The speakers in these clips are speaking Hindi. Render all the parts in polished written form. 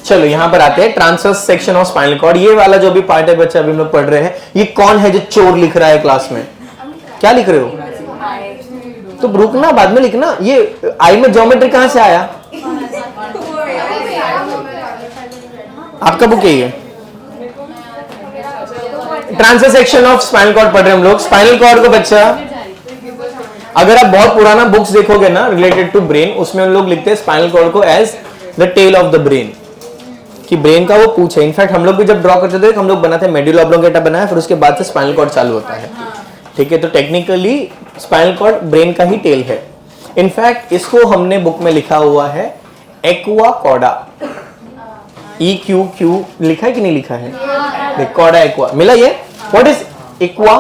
चलो यहाँ पर आते हैं transverse section of spinal cord. ये वाला जो भी पार्ट है बच्चा अभी हम लोग पढ़ रहे हैं, ये कौन है जो चोर लिख रहा है क्लास में? क्या लिख रहे हो? तो रुकना, बाद में लिखना। ये आई में ज्योमेट्री कहां से आया? आपका बुक है ये? Transverse section of spinal cord पढ़ रहे हैं हम लोग। स्पाइनल कॉर्ड को बच्चा, अगर आप बहुत पुराना बुक्स देखोगे ना रिलेटेड टू ब्रेन, उसमें हम लोग लिखते हैं स्पाइनल कॉर्ड को as the tail of the brain, कि ब्रेन का वो पूछ है। इनफैक्ट हम लोग भी जब ड्रॉ करते थे, हम लोग बनाते हैं मेडुला ऑब्लोंगेटा बनाया, फिर उसके बाद से स्पाइनल कॉर्ड चालू होता है। ठीक है, तो टेक्निकली स्पाइनल कॉर्ड ब्रेन का ही टेल है। इनफैक्ट इसको हमने बुक में लिखा हुआ है एक्वा कॉर्डा, EQQ लिखा है कि नहीं लिखा है? देख, कॉर्डा एक्वा मिला ये। What is aqua?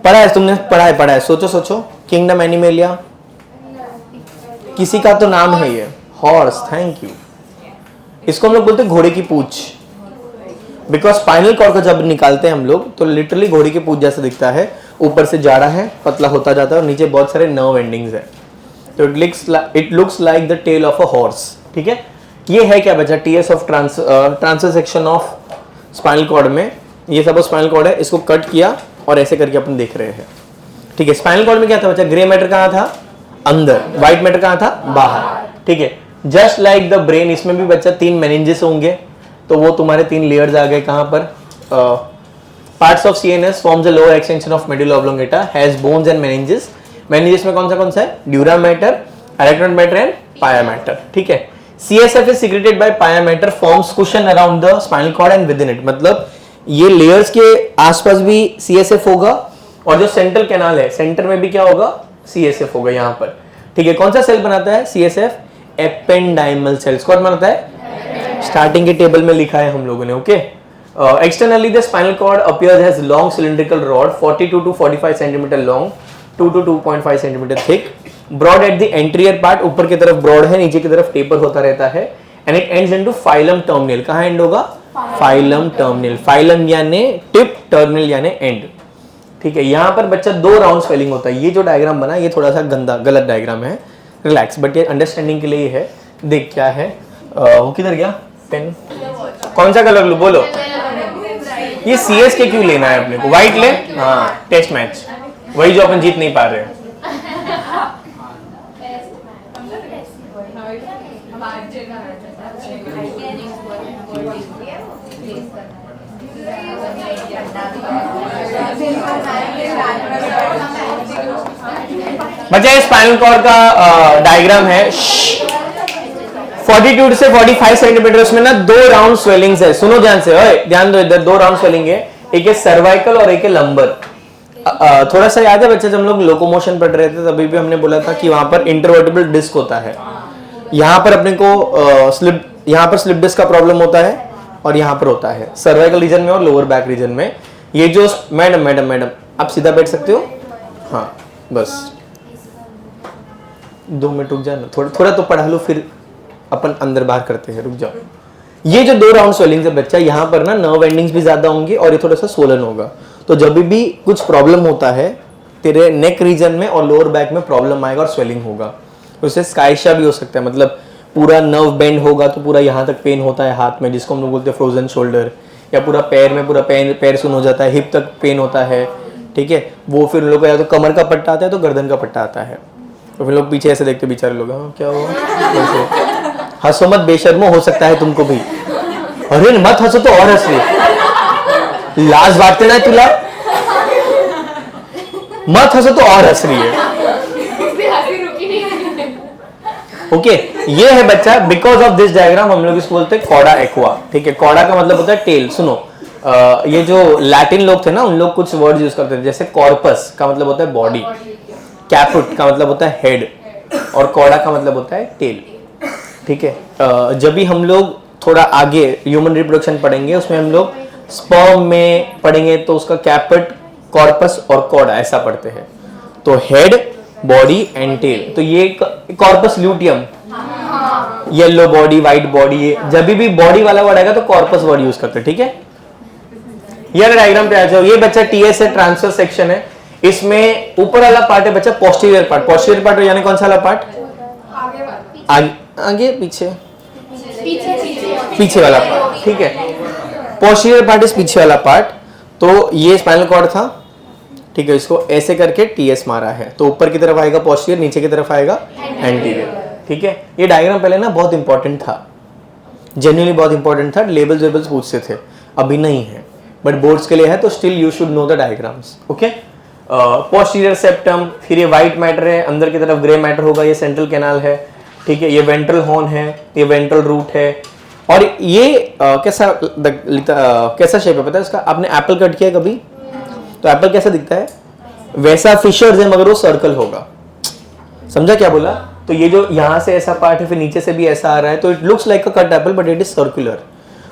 पढ़ा है तुमने? पढ़ा है। सोचो। किंगडम एनिमलिया, किसी का तो नाम है ये, हॉर्स। Thank you. इसको हम लोग बोलते हैं घोड़े की पूंछ, बिकॉज स्पाइनल कॉर्ड को जब निकालते हैं हम लोग तो लिटरली घोड़े की पूंछ जैसा दिखता है। ऊपर से जाड़ा है, पतला होता जाता है और नीचे बहुत सारे नर्व एंडिंग्स है। तो it looks like the tail of a horse. ठीक है, ये है क्या बच्चा? TS of transverse section of spinal cord में ये सब स्पाइनल कॉर्ड है, इसको कट किया और ऐसे करके अपन देख रहे हैं। ठीक है, स्पाइनल कॉर्ड में क्या था बच्चा? ग्रे मैटर कहाँ था? अंदर। व्हाइट मैटर कहाँ था? बाहर। ठीक है, जस्ट लाइक द ब्रेन, इसमें भी बच्चा 3 मेनिंजेस होंगे, तो वो तुम्हारे 3 लेयर्स आ गए। कहाँ पर? Parts of CNS forms the lower extension of medulla oblongata, has bones and meninges. Meninges में कौन सा है? Dura mater, arachnoid matter and पाया मैटर। ठीक है, CSF is secreted by pia mater, forms cushion around the spinal cord and within it। मतलब ये लेयर्स के आसपास भी CSF होगा और जो सेंट्रल कैनाल है, सेंटर में भी क्या होगा? CSF होगा यहाँ पर। ठीक है, कौन सा सेल बनाता है CSF? Ependymal sales. कौन बनाता है? स्टार्टिंग के टेबल में लिखा है हम लोगों ने। Okay, externally the spinal cord appears as long cylindrical rod 42 to 45 centimeter long, 2 to 2.5 centimeter thick, broad at the anterior part, ऊपर की तरफ ब्रॉड है, नीचे की तरफ टेपर होता रहता है, and it ends into phylum terminal. कहां एंड होगा? Phylum terminal. फाइलम यानी टिप, टर्मिनल यानी एंड। ठीक है, यहां पर बच्चा 2 राउंड स्वेलिंग होता है। ये जो डायग्राम बना ये थोड़ा सा गलत डायग्राम है, रिलैक्स, बट ये अंडरस्टैंडिंग के लिए है। देख क्या है, वो किधर गया पेन? कौन सा कलर लूं? बोलो। ये CS के क्यों लेना है अपने को? व्हाइट ले। हाँ, टेस्ट मैच, वही जो अपन जीत नहीं पा रहे हैं। बच्चा स्पाइनल कॉर्ड का डायग्राम है। 42 से 45 सेंटीमीटर, उसमें ना 2 राउंड स्वेलिंग्स है। सुनो ध्यान से, ओए ध्यान दो, इधर 2 राउंड स्वेलिंग है, एक है सर्वाइकल और एक है लंबर। थोड़ा सा याद है बच्चे, जब हम लोग लोकोमोशन पढ़ रहे थे तभी भी हमने बोला था कि वहां पर इंटरवर्टिबल डिस्क होता है। यहाँ पर अपने को यहाँ पर स्लिप डिस्क का प्रॉब्लम होता है और यहाँ पर होता है सर्वाइकल रीजन में और लोअर बैक रीजन में। ये जो मैडम आप सीधा बैठ सकते हो? हाँ, बस 2 मिनट रुक जाना, थोड़ा तो पढ़ा लो, फिर अपन अंदर बाहर करते हैं। रुक जाओ। ये जो 2 राउंड स्वेलिंग है बच्चा, यहाँ पर ना नर्व एंडिंग्स भी ज्यादा होंगे और ये थोड़ा सा सोलन होगा। तो जब भी कुछ प्रॉब्लम होता है तेरे नेक रीजन में और लोअर बैक में प्रॉब्लम आएगा और स्वेलिंग होगा। उससे स्काइशा भी हो सकता है, मतलब पूरा नर्व बेंड होगा तो पूरा यहाँ तक पेन होता है हाथ में, जिसको हम लोग बोलते हैं फ्रोजन शोल्डर, या पूरा पैर में पूरा पैर सुन हो जाता है, हिप तक पेन होता है। ठीक है, वो फिर लोग या तो कमर का पट्टा आता है तो गर्दन का पट्टा आता है, तो फिर लोग पीछे ऐसे देखते बेचारे लोग, हाँ क्या हुआ? हंसो मत बेशर्मो, हो सकता है तुमको भी। अरे मत हंसो तो और हंस रही, लाज बांटते ना तुला, मत हंसो तो और हंस रही है। ओके, ये है बच्चा, बिकॉज ऑफ दिस डायग्राम हम लोग इसको बोलते हैं कॉर्डा एक्वा। ठीक है, कॉर्डा का मतलब होता है टेल। सुनो, ये जो लैटिन लोग थे ना, उन लोग कुछ वर्ड्स यूज करते थे, जैसे कॉर्पस का मतलब होता है बॉडी, कैपुट का मतलब होता है हेड, और कॉर्डा का मतलब होता है टेल। ठीक है, जब भी हम लोग थोड़ा आगे ह्यूमन रिप्रोडक्शन पढ़ेंगे, उसमें हम लोग स्पर्म में पढ़ेंगे तो उसका कैपुट, कॉर्पस और कॉर्डा ऐसा पढ़ते हैं। तो हेड, बॉडी एंड टेल। तो ये corpus luteum, yellow body, white body, जब भी बॉडी वाला वर्ड आएगा तो कॉर्पस वर्ड यूज करते हैं। ठीक है, ये डायग्राम पे आ जाओ। ये बच्चा TS है, ट्रांसवर्स सेक्शन है। इसमें ऊपर वाला पार्ट है बच्चा पोस्टीरियर पार्ट। पोस्टीरियर पार्ट यानी कौन सा वाला पार्ट? आगे पीछे, पीछे वाला पार्ट, ठीक है। पोस्टीरियर पार्ट इज पीछे वाला पार्ट। तो ये स्पाइनल कॉर्ड था, ठीक है। इसको ऐसे करके टीएस मारा है, तो ऊपर की तरफ आएगा पोस्टीरियर, नीचे की तरफ आएगा एंटीरियर, ठीक है। ये डायग्राम पहले ना बहुत इंपॉर्टेंट था, जेन्युइनली बहुत इंपॉर्टेंट था, लेबल्स वेबल्स पूछते थे, अभी नहीं है, बट बोर्ड्स के लिए है, तो still you should know the diagrams, okay. Posterior septum, फिर ये व्हाइट मैटर है, अंदर की तरफ ग्रे मैटर होगा, ये सेंट्रल कैनाल है, ठीक है। ये वेंट्रल हॉर्न है, ये वेंट्रल रूट है। और ये कैसा शेप है पता है इसका? आपने एप्पल कट किया कभी? तो एप्पल कैसा दिखता है? वैसा फिशर्स है, मगर वो सर्कल होगा। समझा क्या बोला? तो ये जो यहाँ से ऐसा पार्ट है, फिर नीचे से भी ऐसा आ रहा है, तो it looks like a cut apple but it is circular.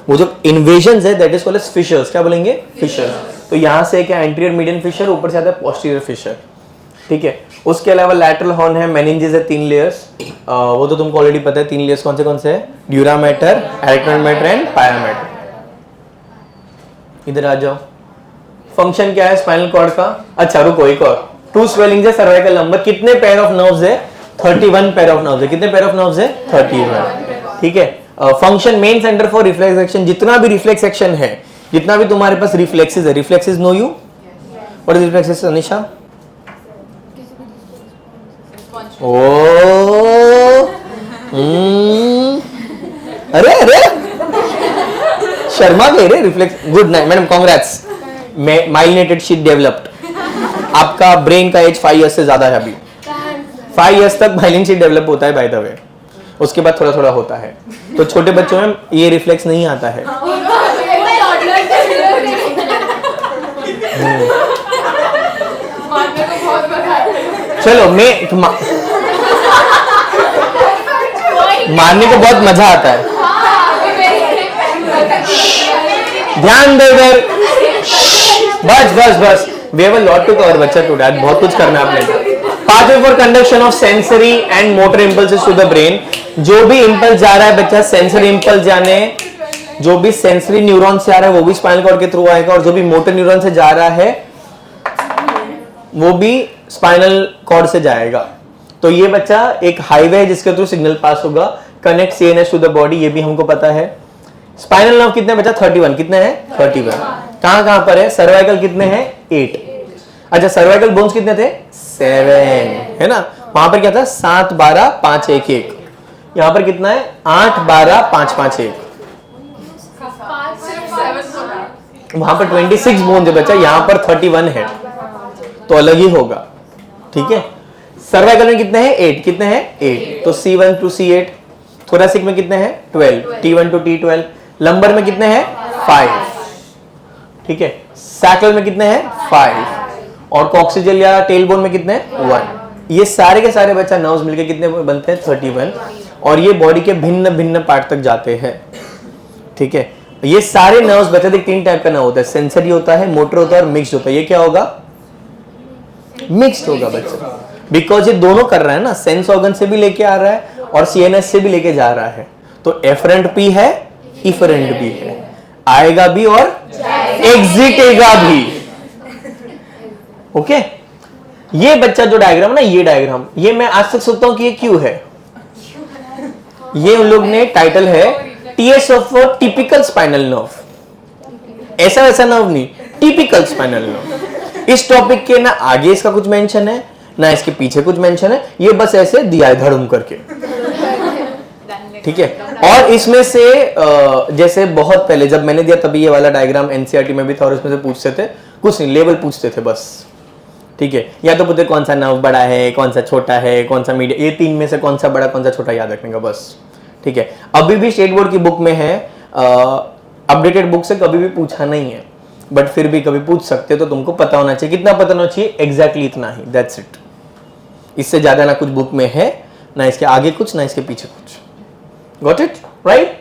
वो जो इन्वेजन है that is called as fissures. क्या बोलेंगे? फिशर्स। तो यहाँ से क्या एंटीरियर मीडियन फिशर, ऊपर से आता है पोस्टीरियर फिशर, ठीक है। उसके अलावा लैटरल हॉर्न है, मेनिंजेस है 3 लेयर्स, वो तो तुमको ऑलरेडी पता है। 3 लेयर्स कौन से है? Dura mater, erythroid matter and पाया मैटर। इधर आ जाओ। फंक्शन क्या है स्पाइनल कॉर्ड का? अच्छा रुको, एक और 2 स्वेलिंग्स है सर्वाइकल नंबर। कितने पेयर ऑफ नर्व्स है? 31 पेयर ऑफ नर्व्स है। कितने पेयर ऑफ नर्व्स है? 31, ठीक है। Function main center for reflex action. जितना भी रिफ्लेक्स एक्शन है, जितना भी तुम्हारे पास रिफ्लेक्सेस है, reflexes know you? What is reflexes Anisha? ओ अरे अरे शर्मा गए रे। Reflex, good night madam, congrats, myelinated sheath developed. आपका ब्रेन का एज 5 इयर्स से ज्यादा है अभी। 5 इयर्स तक माइलिन शीट डेवलप होता है बाय द वे, उसके बाद थोड़ा थोड़ा होता है। तो छोटे बच्चों में ये रिफ्लेक्स नहीं आता है। चलो मारने को बहुत मजा आता है। ध्यान दे इधर। बस बस बस, we have a lot to cover बच्चा टुडे। आज बहुत कुछ करना है आपने। Pathway for conduction of sensory and motor impulses to the brain. जो भी इंपल्स जा रहा है बच्चा, सेंसरी इंपल्स जाने, जो भी सेंसरी न्यूरॉन से आ रहा है वो भी स्पाइनल कॉर्ड के थ्रू आएगा, और जो भी मोटर न्यूरॉन से जा रहा है वो भी स्पाइनल कॉर्ड से जाएगा। तो ये बच्चा एक हाईवे है जिसके थ्रू सिग्नल पास होगा, connect CNS to the body, ये भी हमको पता है। स्पाइनल नर्व कितने बच्चा? 31। कितने हैं? 31। कहां कहां पर है? सर्वाइकल कितने हैं? 8। अच्छा, सर्वाइकल बोन्स कितने थे? 7, है ना। वहां पर क्या था? 7 12 5 1 1। यहां पर कितना है? 8 12 5 5 1। वहां पर 26 बोन्स है बच्चा, यहां पर 31 है, तो अलग ही होगा, ठीक है। सर्वाइकल में कितने हैं? 8। कितने हैं? 8। तो C1 to C8। थोरेसिक में कितने हैं? 12। T1 to T12। लंबर में कितने हैं? 5, ठीक है। सैकल में कितने हैं? 5। और कॉक्सिजल या टेलबोन में कितने हैं? 1। ये सारे के सारे बच्चा नर्व्स मिलके कितने बनते हैं? 31। और ये बॉडी के भिन्न भिन्न पार्ट तक जाते हैं, ठीक है। ये सारे नर्व्स बच्चा देख 3 टाइप का नर्व होता है, सेंसरी होता है, मोटर होता है और मिक्स्ड होता है। ये क्या होगा? मिक्स्ड होगा बच्चा, बिकॉज ये दोनों कर रहा है ना, सेंस ऑर्गन से भी लेके आ रहा है और सीएनएस से भी लेके जा रहा है। तो एफरेंट भी है, इफरेंट भी है, आएगा भी और एग्जिटेगा भी, ओके। ये बच्चा जो डायग्राम ना, ये डायग्राम, ये मैं आज तक सोचता हूं कि ये क्यों है। ये उन लोग ने टाइटल है TS of typical spinal nerve. ऐसा वैसा नर्व नहीं, टिपिकल स्पाइनल नर्व। इस टॉपिक के ना आगे इसका कुछ मेंशन है ना इसके पीछे कुछ मेंशन है, ये बस ऐसे दिया है धड़ुम करके, ठीक है। और इसमें से जैसे बहुत पहले जब मैंने दिया तभी ये वाला डायग्राम एनसीईआरटी में भी था और इसमें से पूछते थे, कुछ नहीं, लेवल पूछते थे बस, ठीक है। या तो पूछते कौन सा नर्व बड़ा है, कौन सा छोटा है, कौन सा मीडियम, ये 3 में से कौन सा बड़ा कौन सा छोटा याद रखने का बस, ठीक है। अभी भी स्टेट बोर्ड की बुक में है, अपडेटेड बुक से कभी भी पूछा नहीं है, बट फिर भी कभी पूछ सकते हो, तो तुमको पता होना चाहिए। कितना पता होना चाहिए? एग्जैक्टली इतना ही, दैट्स इट। इससे ज्यादा ना कुछ बुक में है, ना इसके आगे कुछ, ना इसके पीछे कुछ। Got it right?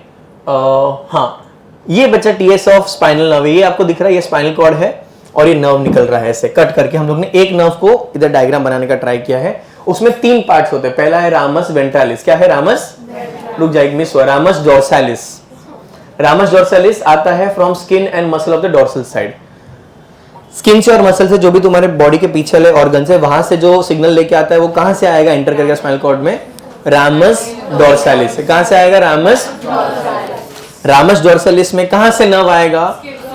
हाँ, ये बच्चा टीएस ऑफ स्पाइनल नर्व, ये आपको दिख रहा है, ये स्पाइनल कॉर्ड है और ये नर्व निकल रहा है ऐसे कट करके। हम लोग ने एक नर्व को इधर डायग्राम बनाने का ट्राई किया है। उसमें 3 पार्ट्स होते हैं। पहला है रामस वेंट्रालिस। क्या है रामस? रुक जाएगी मिस, रामस डोर्सालिस। रामस डोर्सालिस आता है from skin and muscle of the dorsal side. Skin से और मसल से, जो भी तुम्हारे बॉडी के पीछे वाले ऑर्गन है, वहां से जो सिग्नल लेके आता है वो कहां से आएगा एंटर करके स्पाइनल कॉर्ड में? रामस डोर्सालिस। कहां से आएगा? रामस डोर्सालिस में कहां से नर्व आएगा?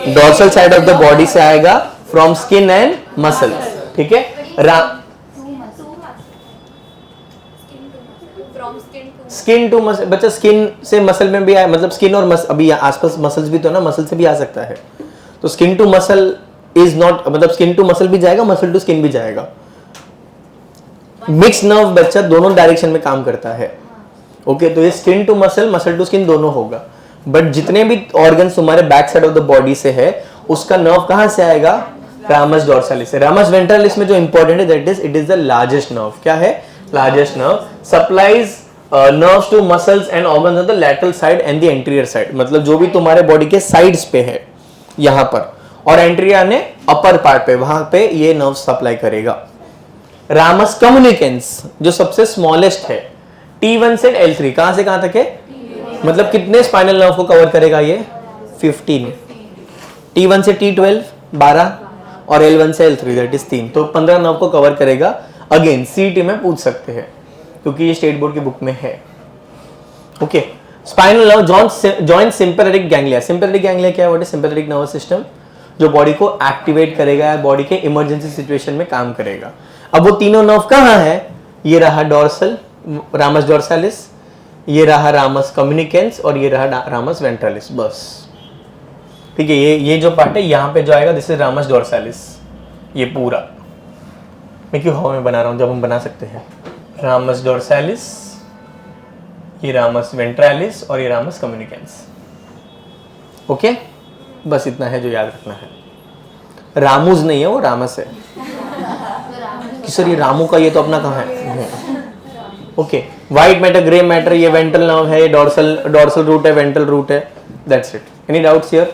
Dorsal side of the body से आएगा, फ्रॉम स्किन एंड मसल। ठीक है, स्किन टू मसल। बच्चा स्किन से मसल में भी आए, मतलब स्किन और अभी आसपास मसल्स भी तो ना, मसल से भी आ सकता है। तो skin to muscle is not, मतलब स्किन टू मसल भी जाएगा, मसल टू स्किन भी जाएगा। मिक्स नर्व बच्चा दोनों डायरेक्शन में काम करता है। ओके, तो ये skin to muscle, muscle to skin दोनों होगा। बट जितने भी ऑर्गन्स तुम्हारे back side of the body से है, उसका नर्व कहां से आएगा? रामस डोर्सालिस से। रामस वेंट्रालिस में जो इंपॉर्टेंट है, that is it is the largest nerve. क्या है? Largest nerve. Supplies nerves to muscles and organs on the lateral side and the anterior side, मतलब जो भी तुम्हारे बॉडी के साइड्स पे है यहां पर, और एंटीरियर ने अपर पार्ट पे, वहां पे ये नर्व सप्लाई करेगा। रामस कम्युनिकेंस जो सबसे स्मॉलेस्ट है, T1 से L3, कहां से कहां तक है? मतलब कितने स्पाइनल नर्व को कवर करेगा ये? 15। T1 से T12 12 और L1 से L3 दैट इज 3, तो 15 नर्व को कवर करेगा। अगेन CT में पूछ सकते हैं क्योंकि ये स्टेट बोर्ड की बुक में है। Okay, spinal nerve joint sympathetic ganglia. Sympathetic ganglia क्या है? What is sympathetic nervous system? जो बॉडी को एक्टिवेट करेगा, बॉडी के इमरजेंसी सिचुएशन में काम करेगा। अब वो तीनों नर्व कहां है? ये रहा डोर्सल रामस डोर्सालिस, ये रहा रामस कम्युनिकेंस और ये रहा रामस वेंट्रालिस। बस ठीक है, ये जो पार्ट है यहाँ पे जो आएगा, दिस इज रामस डोर्सालिस। ये पूरा मैं क्यों हवा में बना रहा हूँ जब हम बना सकते हैं? रामस डोर्सालिस, ये रामस वेंट्रालिस और ये रामस कम्युनिकेंस। ओके, बस इतना है जो याद रखना है। रामूज नहीं है, वो रामस है। कि सर ये रामू का, ये तो अपना कहाँ है? Okay, white matter, grey matter, ये वेंट्रल नर्व है, ये डोर्सल रूट है, वेंट्रल रूट है। That's it. Any doubts here?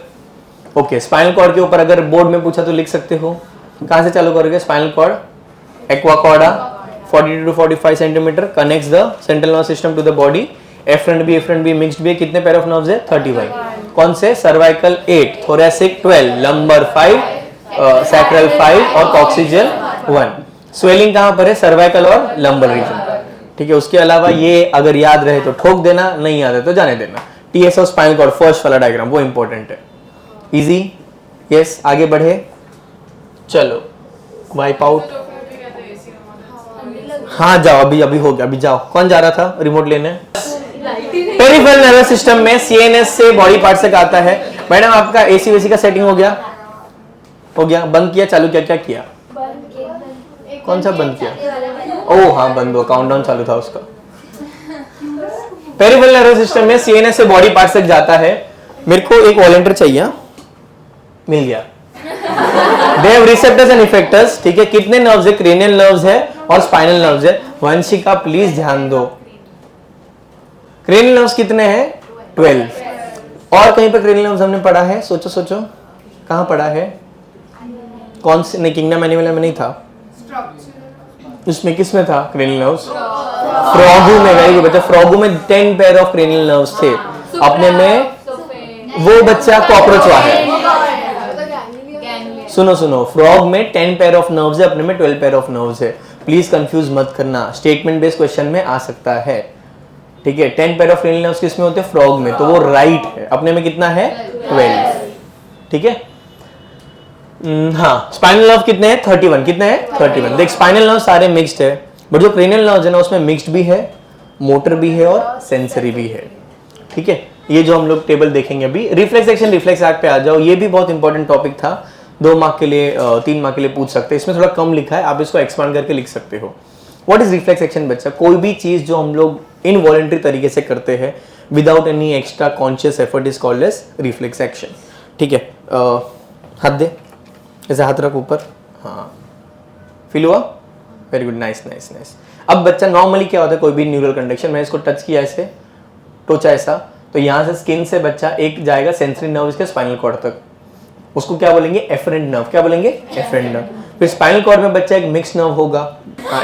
Okay, spinal cord के ऊपर अगर बोर्ड में पूछा तो लिख सकते हो। कहां से चालू करोगे? स्पाइनल कॉर्ड एक्वा कॉर्डा 42 to 45 centimeter connects the central nervous system to the body. Afferent be mixed भी। कितने पेयर ऑफ नर्व्स है? 31। कौन से? सर्वाइकल 8, थोरैसिक 12, लंबर 5, सैक्रल 5 और कॉक्सिजियल 1। स्वेलिंग कहां पर है? सर्वाइकल और लंबर रीजन। ठीक है, उसके अलावा ये अगर याद रहे तो ठोक देना, नहीं याद है तो जाने देना। TS of spinal cord first वाला डायग्राम वो इंपॉर्टेंट है। इजी? यस, आगे बढ़े। चलो वाइप आउट। हाँ जाओ, अभी हो गया, अभी जाओ। कौन जा रहा था रिमोट लेने? पेरिफेरल नर्वस सिस्टम में सीएनएस से बॉडी पार्ट से आता है। मैडम आपका एसी वेसी का सेटिंग हो गया? हो गया? बंद किया, चालू किया, क्या किया? कौन सा बंद किया? ओह हाँ, बंद हो, काउंटडाउन चालू था उसका। पेरिफेरल नर्वस सिस्टम में सीएनएस से बॉडी पार्ट तक जाता है। मेरे को एक वॉलंटियर चाहिए। मिल गया। They have receptors and effectors. ठीक है, कितने नर्व्स है? क्रेनियल नर्व्स है और स्पाइनल नर्व्स है। वंशिका प्लीज ध्यान दो। क्रेनियल नर्व्स कितने हैं? 12। और कहीं पर क्रेनियल नर्व्स हमने पढ़ा है? सोचो सोचो, कहां पढ़ा है? कौन से? नहीं, किंगडम एनिमल में नहीं था। उसमें किसमें था क्रेनियल नर्व्स? फ्रॉगू में। वेरी गुड बच्चा, फ्रॉगू में 10 पेयर ऑफ क्रेनियल नर्व्स थे। अपने में वो बच्चा कॉकरोच हुआ है। सुनो, फ्रॉग में 10 पेयर ऑफ नर्व्स है, अपने में 12 पेयर ऑफ नर्व्स है। प्लीज कंफ्यूज मत करना, स्टेटमेंट बेस्ड क्वेश्चन में आ सकता है। ठीक है, 10 पेयर ऑफ क्रेनियल नर्व्स किसमें होते हैं? फ्रॉग में, तो वो राइट है। अपने में कितना है? 12। ठीक है, हाँ। स्पाइनल नर्व कितने हैं? 31। कितने हैं? 31। देख, स्पाइनल नर्व सारे मिक्स्ड है, बट जो क्रेनियल नर्व्स है ना, उसमें मिक्स्ड भी है, मोटर भी है और सेंसरी भी है। ठीक है, ये जो हम लोग टेबल देखेंगे अभी। रिफ्लेक्स एक्शन, रिफ्लेक्स एक्ट पे आ जाओ। ये भी बहुत इंपॉर्टेंट टॉपिक था, 2 मार्क के लिए 3 मार्क के लिए पूछ सकते हैं। इसमें थोड़ा कम लिखा है, आप इसको एक्सपांड करके लिख सकते हो। व्हाट इज रिफ्लेक्स एक्शन बच्चा? कोई भी चीज जो हम लोग इनवॉलंटरी तरीके से करते हैं without any extra conscious effort is called as reflex action. ठीक है, हाथ दे, ऐसे हाथ रख ऊपर। हाँ, फील हुआ? Very good, nice nice nice. अब बच्चा नॉर्मली क्या होता है, कोई भी न्यूरल कंडक्शन, मैं इसको टच किया ऐसे, टोचा ऐसा, तो यहाँ से स्किन से बच्चा एक जाएगा सेंसरी नर्व इसके स्पाइनल कॉर्ड तक, उसको क्या बोलेंगे? Afferent nerve. क्या बोलेंगे? Afferent nerve. फिर स्पाइनल कॉर्ड में बच्चा एक मिक्स नर्व होगा।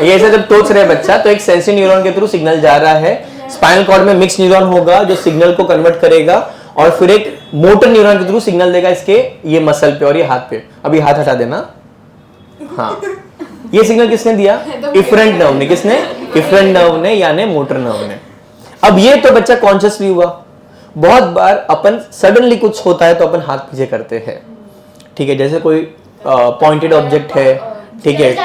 ये ऐसे जब टोच रहे बच्चा, तो एक सेंसरी न्यूरॉन के थ्रू सिग्नल जा रहा है, स्पाइनल कॉर्ड में मिक्स न्यूरॉन होगा जो सिग्नल को कन्वर्ट करेगा, और फिर एक मोटर न्यूरॉन के थ्रू सिग्नल देगा इसके ये मसल पे और ये हाथ पे। अभी हाथ हटा देना। हाँ, ये सिग्नल किसने दिया? इफरेंट नर्व ने। किसने? इफरेंट नर्व ने, यानी मोटर नर्व ने। अब ये तो बच्चा कॉन्शियसली हुआ। बहुत बार अपन सडनली कुछ होता है तो अपन हाथ पीछे करते हैं, ठीक है, जैसे कोई पॉइंटेड ऑब्जेक्ट है, ठीक है,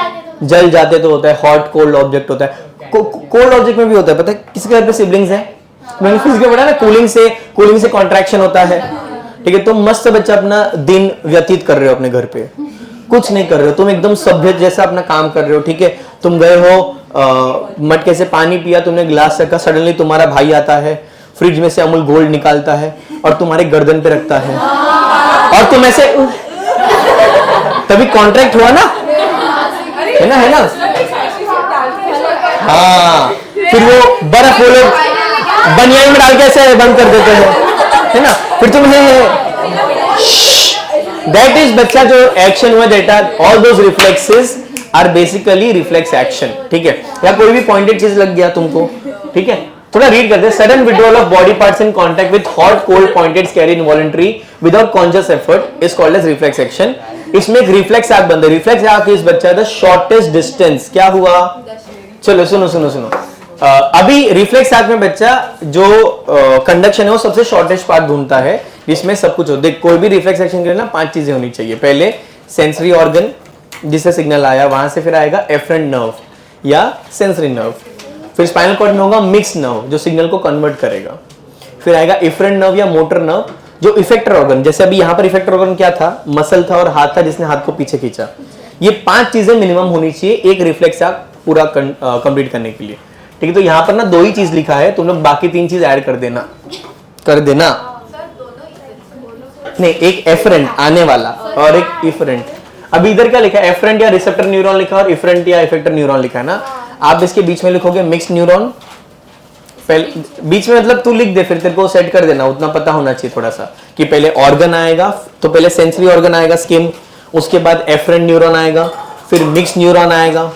जल जाते तो होता है, हॉट कोल्ड ऑब्जेक्ट होता है, कोल्ड ऑब्जेक्ट में भी होता है। पता है किसके घर पे सिबलिंग्स हैं? मैंने फिजिक्स में पढ़ा ना, कूलिंग से कॉन्ट्रैक्शन होता है, ठीक है। तुम मस्त बच्चा अपना दिन व्यतीत कर रहे हो अपने घर पे, कुछ नहीं कर रहे हो, तुम एकदम सभ्य जैसा अपना काम कर रहे हो, ठीक है। तुम गए हो मटके से पानी पिया, तुमने गिलास रखा, सडनली तुम्हारा भाई आता है, फ्रिज में से अमूल गोल्ड निकालता है और तुम्हारे गर्दन पे रखता है, और तुम ऐसे तभी कॉन्ट्रैक्ट हुआ ना, है ना, है ना। हाँ, फिर वो बर्फ वो लोग बनियान में डाल के ऐसे बंद कर देते हैं, है ना। फिर तुम्हें दैट इज बच्चा जो एक्शन हुआ, that are all those reflexes are basically reflex action, ठीक है। या कोई भी पॉइंटेड चीज लग गया तुमको, ठीक है, थोड़ा रीड करते हैं। Sudden withdrawal of body parts in contact with hot cold pointed carry involuntary without conscious effort is called as reflex action. इसमें एक रिफ्लेक्स आर्क बनता है। रिफ्लेक्स आर्क इज बच्चा द शॉर्टेस्ट डिस्टेंस। क्या हुआ? चलो सुनो सुनो सुनो। अभी रिफ्लेक्स आर्क में बच्चा जो कंडक्शन है वो सबसे शॉर्टेस्ट पार्ट ढूंढता है, जिसमें सब कुछ हो। देख, कोई भी रिफ्लेक्स एक्शन के लिए ना 5 चीजें होनी चाहिए। पहले सेंसरी ऑर्गन जिससे सिग्नल आया, वहां से फिर आएगा एफरेंट नर्व या सेंसरी नर्व, फिर स्पाइनल कॉर्ड में होगा मिक्स नर्व जो सिग्नल को कन्वर्ट करेगा, फिर आएगा इफरेंट नर्व या मोटर नर्व जो इफेक्टर ऑर्गन, जैसे अभी यहाँ पर इफेक्टर ऑर्गन क्या था? मसल था और हाथ था जिसने हाथ को पीछे खींचा। ये 5 चीजें मिनिमम होनी चाहिए एक रिफ्लेक्स आर्क पूरा कंप्लीट करने के लिए, ठीक है। तो यहाँ पर ना 2 ही चीज लिखा है, तुम लोग बाकी 3 चीज ऐड कर देना, कर देना। नहीं, एक एफरेंट आने वाला और एक इफरेंट। अभी इधर क्या लिखा है? एफरेंट या रिसेप्टर न्यूरॉन लिखा और इफरेंट या इफेक्टर न्यूरॉन लिखा है ना। आप इसके बीच में लिखोगे मिक्स न्यूरॉन, बीच में मतलब तू लिख दे, फिर तेरे को सेट कर देना, उतना पता होना चाहिए थोड़ा सा कि पहले ऑर्गन आएगा, तो पहले सेंसरी ऑर्गन आएगा स्किन, उसके बाद एफरेंट न्यूरॉन आएगा, फिर मिक्स न्यूरॉन आएगा,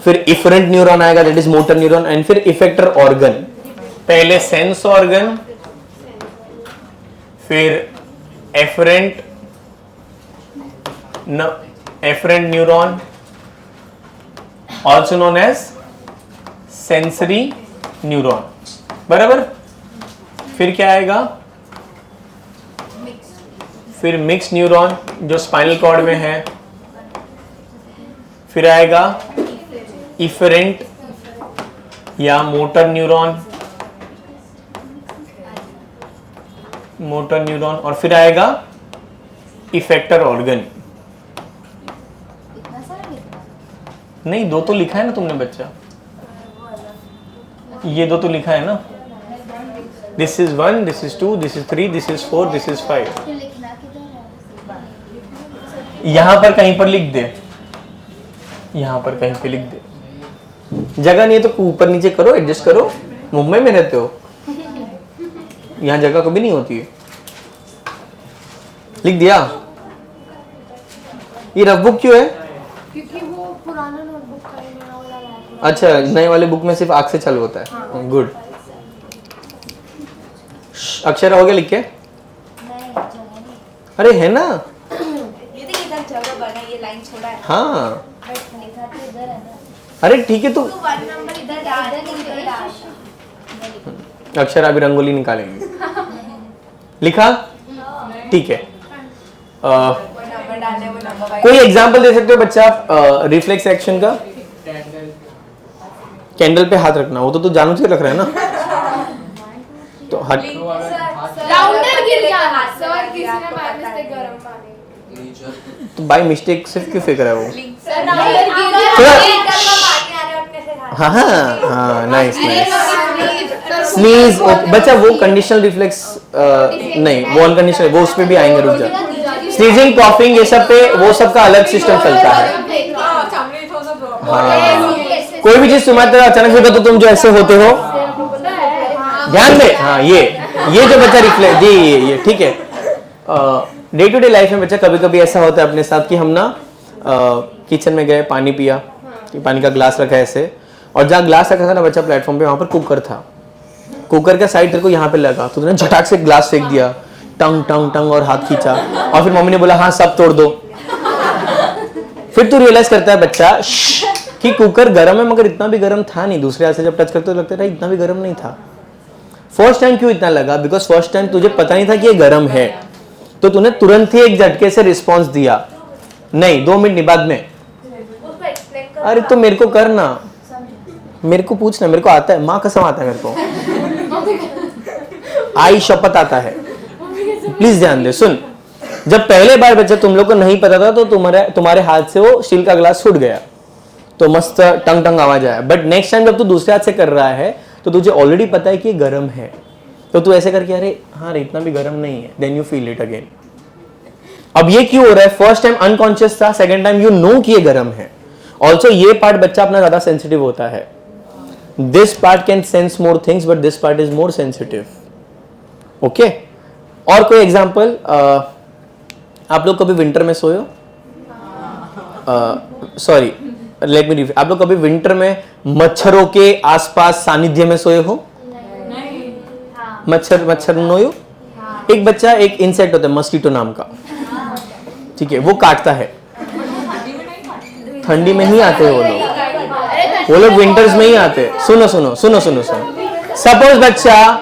फिर इफरेंट न्यूरॉन आएगा that is motor neuron, and फिर इफेक्टर ऑर्गन। पहले सेंस ऑर्गन, फिर afferent neuron also known as sensory neuron, बराबर। फिर क्या आएगा? फिर मिक्स न्यूरॉन जो स्पाइनल कॉर्ड में है, फिर आएगा इफरेंट या मोटर न्यूरॉन, और फिर आएगा इफेक्टर ऑर्गन। नहीं, 2 तो लिखा है ना तुमने बच्चा, ये 2 तो लिखा है ना। This is 1, this is 2, this is 3, this is 4, this is 5। यहां पर कहीं पर लिख दे, यहां पर कहीं पे लिख दे। जगह नहीं है तो ऊपर नीचे करो, एडजस्ट करो। मुंबई में रहते हो, यहां जगह कभी नहीं होती है। लिख दिया? ये रफ बुक क्यों है? क्योंकि वो पुराना नोटबुक का है, नया वाला है। अच्छा, नए वाले बुक में सिर्फ आग से चालू होता है। हाँ। गुड। अक्षर हो गया लिख के? अरे है ना, ये तो इधर जगह बना, ये लाइन छोड़ा है। हाँ लिखा तो इधर है ना। अरे ठीक है, तो 1 नंबर इधर डाल दे। अक्षर अभी रंगोली निकालेंगे। लिखा? ठीक है। नंबर डालने वो नंबर कोई एग्जांपल दे सकते हो बच्चा रिफ्लेक्स एक्शन का? कैंडल पे हाथ रखना, वो तो तू जानबूझ के रख रहा है ना। तो हट, राउंडर गिर जाना। सर किसी ने बाय मिस्टेक गरम पानी। तो बाय मिस्टेक सिर्फ क्यों फेंक रहा है वो? सर राउंडर गिर हाँ हाँ हाँ, नाइस नाइस। स्नीज, बच्चा वो कंडीशनल रिफ्लेक्स नहीं, वो अनकंडीशनल, वो उस पे भी आएंगे, रुक जा। स्नीजिंग, कॉफिंग, ये सब पे वो सब का अलग सिस्टम चलता है। हाँ, कोई भी चीज तुम्हारी तरह अचानक से होता तो तुम जो ऐसे होते हो, ध्यान दे। हाँ, ये जो बच्चा रिफ्लेक्स, जी ये ठीक है। डे टू डे लाइफ में बच्चा कभी कभी ऐसा होता है अपने साथ कि हम ना किचन में गए, पानी पिया, पानी का ग्लास रखा है ऐसे, और जहाँ ग्लास रखा था ना बच्चा प्लेटफॉर्म पे, वहां पर कुकर था। कुकर का साइड तेरे को यहाँ पे लगा, तो तूने झटाक से ग्लास फेंक दिया, टंग टंग टंग, और हाथ खींचा, और फिर मम्मी ने बोला हाँ सब तोड़ दो। फिर तू रियलाइज करता है बच्चा कि कुकर गर्म है मगर इतना भी गर्म था नहीं, दूसरे हाथ से जब टच करते तो लगता था इतना भी गर्म नहीं था। फर्स्ट टाइम क्यों इतना लगा? बिकॉज फर्स्ट टाइम तुझे पता नहीं था कि ये गर्म है, तो तूने तुरंत ही एक झटके से रिस्पॉन्स दिया, नहीं 2 मिनट नहीं बाद में। अरे तो मेरे को करना, मेरे को पूछना, मेरे को आता है, माँ कसम आता है मेरे को, आई शपथ आता है। प्लीज ध्यान दे, सुन। जब पहले बार बच्चा तुम लोग को नहीं पता था तो तुम्हारे हाथ से वो स्टील का ग्लास छूट गया, तो मस्त टंग टंग आवाज आया। बट नेक्स्ट टाइम जब तू दूसरे हाथ से कर रहा है तो तुझे ऑलरेडी पता है कि ये गर्म है, तो तू ऐसे करके अरे हाँ रे इतना भी गर्म नहीं है, then you feel it again. अब ये क्यों हो रहा है? फर्स्ट टाइम अनकॉन्शियस था, सेकंड टाइम यू नो कि ये गर्म है। ऑल्सो ये पार्ट बच्चा अपना ज्यादा सेंसिटिव होता है। This part can sense more things but this part is more sensitive. Okay, और कोई एग्जाम्पल? आप लोग कभी विंटर में सोए हो? सॉरी लेट मी रिपीट, आप लोग कभी विंटर में मच्छरों के आसपास सानिध्य में सोए हो? नहीं। मच्छर नोयो? एक बच्चा, एक इंसेक्ट होता है मस्कीटो नाम का, ठीक है, वो काटता है। ठंडी में ही आते हैं वो लोग विंटर्स में ही आते हैं। सुनो सुनो सुनो सुनो सुनो, सपोज बच्चा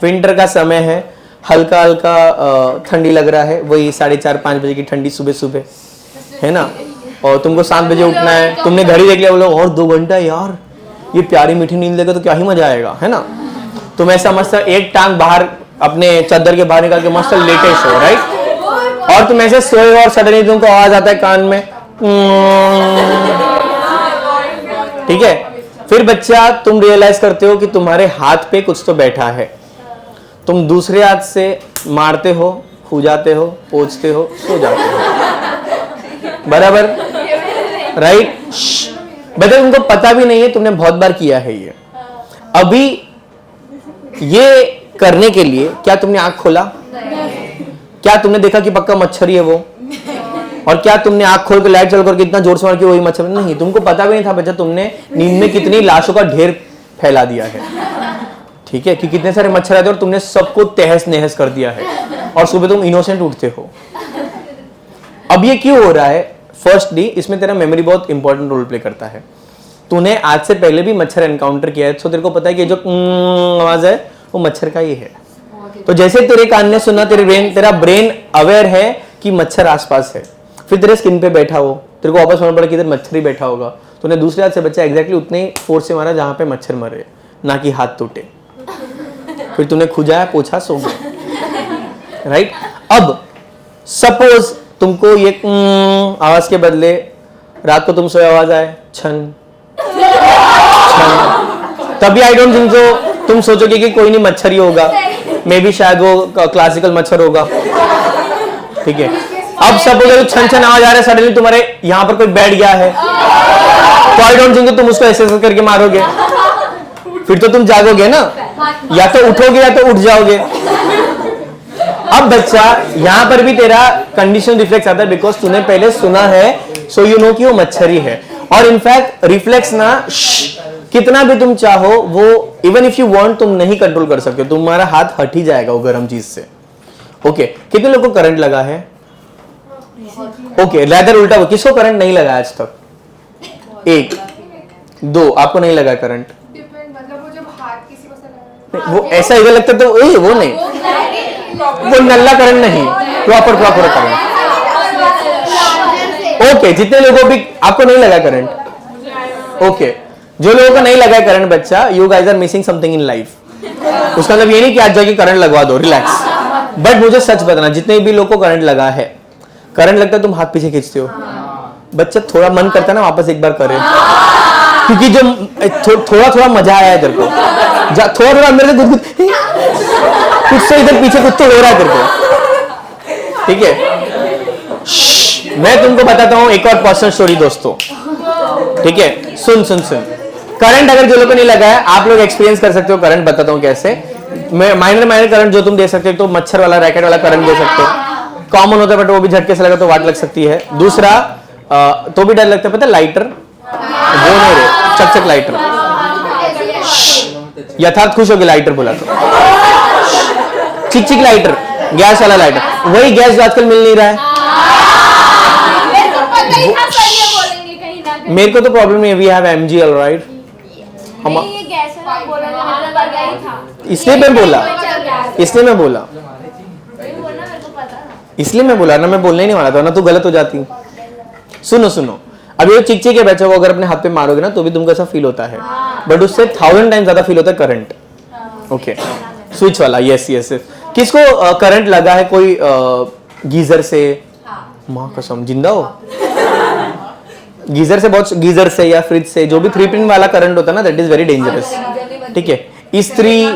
विंटर का समय है, हल्का हल्का ठंडी लग रहा है, वही 4:30-5 बजे की ठंडी सुबह सुबह है ना, और तुमको 7 बजे उठना है, तुमने घड़ी देख लिया, बोलो और 2 घंटा यार, ये प्यारी मीठी नींद लेगा तो क्या ही मजा आएगा, है ना। तुम ऐसा मस्त एक टांग बाहर अपने चादर के बाहर निकाल के मस्त लेटे सो, राइट, और तुम ऐसे सोए हो और सडनली तुमको आवाज आता है कान में, ठीक है। फिर बच्चा तुम रियलाइज करते हो कि तुम्हारे हाथ पे कुछ तो बैठा है, तुम दूसरे हाथ से मारते हो, खुजाते हो, पोंछते हो, सो जाते हो, बराबर, राइट। बता तुमको पता भी नहीं है, तुमने बहुत बार किया है ये। अभी ये करने के लिए क्या तुमने आंख खोला? क्या तुमने देखा कि पक्का मच्छर ही है वो? और क्या तुमने आंख खोल के लाइट चल करके इतना जोर से मार के वही मच्छर? नहीं, तुमको पता भी नहीं था बच्चा, तुमने नींद में कितनी लाशों का ढेर फैला दिया है, ठीक है, कि कितने सारे मच्छर आते और तुमने सबको तहस नहस कर दिया है, और सुबह तुम इनोसेंट उठते हो। अब ये क्यों हो रहा है? फर्स्टली इसमें तेरा मेमोरी बहुत इंपॉर्टेंट रोल प्ले करता है। तूने आज से पहले भी मच्छर एनकाउंटर किया है, तो तेरे को पता है कि जो आवाज है वो मच्छर का ही है। तो जैसे तेरे कान ने सुना, तेरा ब्रेन अवेयर है कि मच्छर आसपास है, फिर तेरे स्किन पे बैठा हो, तेरे को वापस मालूम पड़ा कि इधर मच्छर ही बैठा होगा, तूने दूसरे हाथ से बच्चा एग्जैक्टली उतने ही फोर्स से मारा जहां पे मच्छर मरे, ना कि हाथ टूटे। फिर तूने खुजाया, पोछा, सो गया, राइट। अब सपोज तुमको ये आवाज के बदले रात को तुम सोए आवाज आए छन छन, तभी आई डोंट थिंक सो तुम सोचोगे कि कोई नहीं मच्छर ही होगा, मे बी शायद वो क्लासिकल मच्छर होगा, ठीक है। अब सपोज छन छन आवाज आ रहा है, सडनली तुम्हारे यहाँ पर कोई बैठ गया है, तो आई डोंट थिंक तुम उसको ऐसे करके मारोगे, फिर तो तुम जागोगे ना, या तो उठोगे या तो उठ जाओगे। अब बच्चा यहां पर भी तेरा कंडीशन रिफ्लेक्स आता है, बिकॉज तूने पहले सुना है, सो यू नो कि वो मच्छर ही है। और इनफैक्ट रिफ्लेक्स ना कितना भी तुम चाहो वो इवन इफ यू वांट तुम नहीं कंट्रोल कर सकते, तुम्हारा हाथ हट ही जाएगा वो गर्म चीज से। ओके, कितने लोगों को करंट लगा है? ओके, रैदर उल्टा, वो किसको करंट नहीं लगा आज तक? 1 2 आपको नहीं लगा करंट? वो ऐसा इधर लगता तो वो नहीं, वो नल्ला करंट नहीं, प्रॉपर करंट। ओके, जितने लोगों भी आपको नहीं लगा करंट, ओके, जो लोगों को नहीं लगा करंट बच्चा, you guys are missing something in life. उसका मतलब ये नहीं कि आज जाके करंट लगवा दो, रिलैक्स। बट मुझे सच बताना, जितने भी लोग को करंट लगा है, करंट लगता है तुम हाथ पीछे खींचते हो, बच्चा थोड़ा मन करता है ना वापस एक बार करे, क्योंकि जो थोड़ा मजा आया है तेरे को, थोड़ा अंदर से कुछ से इधर पीछे कुछ तो हो रहा है तेरे को, ठीक है। मैं तुमको बताता हूं एक और पर्सनल स्टोरी दोस्तों, ठीक है। सुन करंट अगर जो लोग को नहीं लगा है, आप लोग एक्सपीरियंस कर सकते हो करंट। बताता हूं कैसे। माइनर करंट जो तुम दे सकते हो, तो मच्छर वाला रैकेट वाला करंट दे सकते हो, कॉमन होता है, बट वो भी झटके से लगा तो वाट लग सकती है। दूसरा तो भी डर लगता है, पता है, लाइटर, वो नहीं रे, चक लाइटर, यथार्थ खुश होगी लाइटर बोला तो, चिक लाइटर, गैस वाला लाइटर, वही गैस जो आजकल मिल नहीं रहा है। मेरे को तो प्रॉब्लम नहीं है, वी हैव MG ऑलराइट। हम नहीं, ये गैस है ना, बोला था मतलब लगा ही था। इसलिए मैं बोला, इसलिए मैं बोला, वही बोलना मेरे को पता था। इसलिए मैं बोला ना, मैं बोलने ही नहीं वाला था ना, तू गलत हो जाती। सुनो सुनो, अभी वो चिक चिक के बच्चों को अगर अपने हाथ पे मारोगे ना तो भी तुमको ऐसा फील होता है, बट उससे 1000 टाइम ज्यादा फील होता है करंट। ओके, स्विच वाला, यस यस। किसको करंट लगा है कोई गीजर से? माँ कसम, जिंदा हो? गीजर से, बहुत गीजर से या फ्रिज से, जो भी 3 पिन वाला करंट होता है ना, दैट इज वेरी डेंजरस। ठीक है, इस्त्री,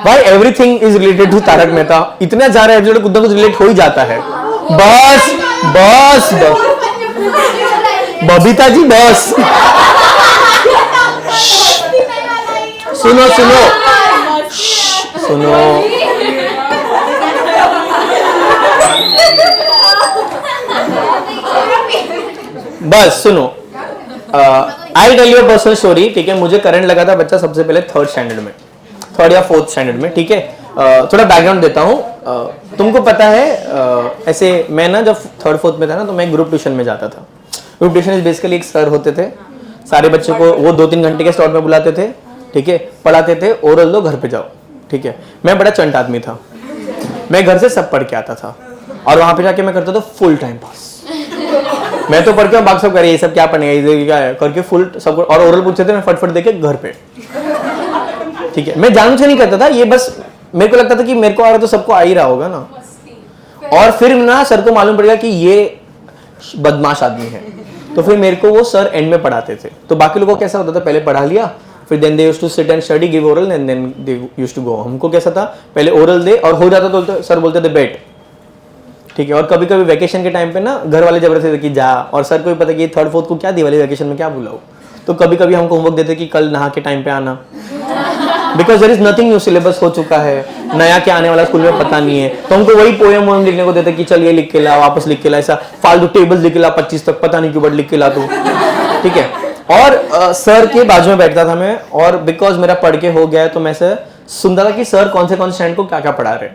भाई everything is related to Tarak Mehta. इतना जा रहा है एपिसोड, कुछ ना कुछ रिलेट हो ही जाता है। बस बस बस बबीता जी बस। सुनो सुनो सुनो, बस सुनो, I tell you personal story. ठीक है, मुझे करंट लगा था बच्चा सबसे पहले 3rd स्टैंडर्ड में, 3rd या 4th स्टैंडर्ड में। ठीक है, थोड़ा बैकग्राउंड देता हूँ। तुमको पता है ऐसे मैं ना जब 3rd 4th में था ना, तो मैं ग्रुप ट्यूशन में जाता था। ग्रुप ट्यूशन इज बेसिकली एक सर होते थे, सारे बच्चों को वो 2-3 घंटे के स्लॉट में बुलाते थे। ठीक है, पढ़ाते थे, ओरल दो, घर पे जाओ। ठीक है, मैं बड़ा चंट आदमी था, मैं घर से सब पढ़ के आता था और वहां पे जाके मैं करता था फुल टाइम पास। मैं तो पढ़ के बाकी सब करे, ये सब क्या पढ़ेगा, ये क्या है करके फुल सब, और ओरल पूछते थे, मैं फटफट देके घर पे। ठीक है, मैं जानबूझ के नहीं करता था, ये बस मेरे को लगता था कि मेरे को आ रहा तो सबको आ ही रहा होगा ना। और फिर ना सर को मालूम पड़ गया कि ये बदमाश आदमी है, तो फिर मेरे को वो सर एंड में पढ़ाते थे। तो बाकी लोगों को कैसा होता था, पहले पढ़ा लिया, फिर then they used to sit and study, give oral and then they used to go. हमको कैसा था, पहले ओरल दे और हो जाता तो सर बोलते थे बैठ। ठीक है, और कभी कभी वैकेशन के टाइम पे ना घर वाले जबरदस्ती थे कि जा, और सर को भी पता कि 3rd 4th को क्या दिवाली वैकेशन में क्या बुलाओ, तो कभी कभी हमको होमवर्क देते कि कल नहा के टाइम पे आना, because there is nothing new, syllabus हो चुका है, नया क्या आने वाला स्कूल में पता नहीं है। तो हमको वही पोएम वोएम लिखने को देते कि चल ये लिख के ला, वापस लिख के ला, ऐसा फालतू टेबल्स लिख के ला 25 तक, पता नहीं क्यों बट लिख के ला तू। ठीक है, और सर के बाजू में बैठता था मैं, और बिकॉज मेरा पढ़ के हो गया है तो मैं से सुनता था कि सर कौन से स्टैंड को क्या क्या पढ़ा रहे।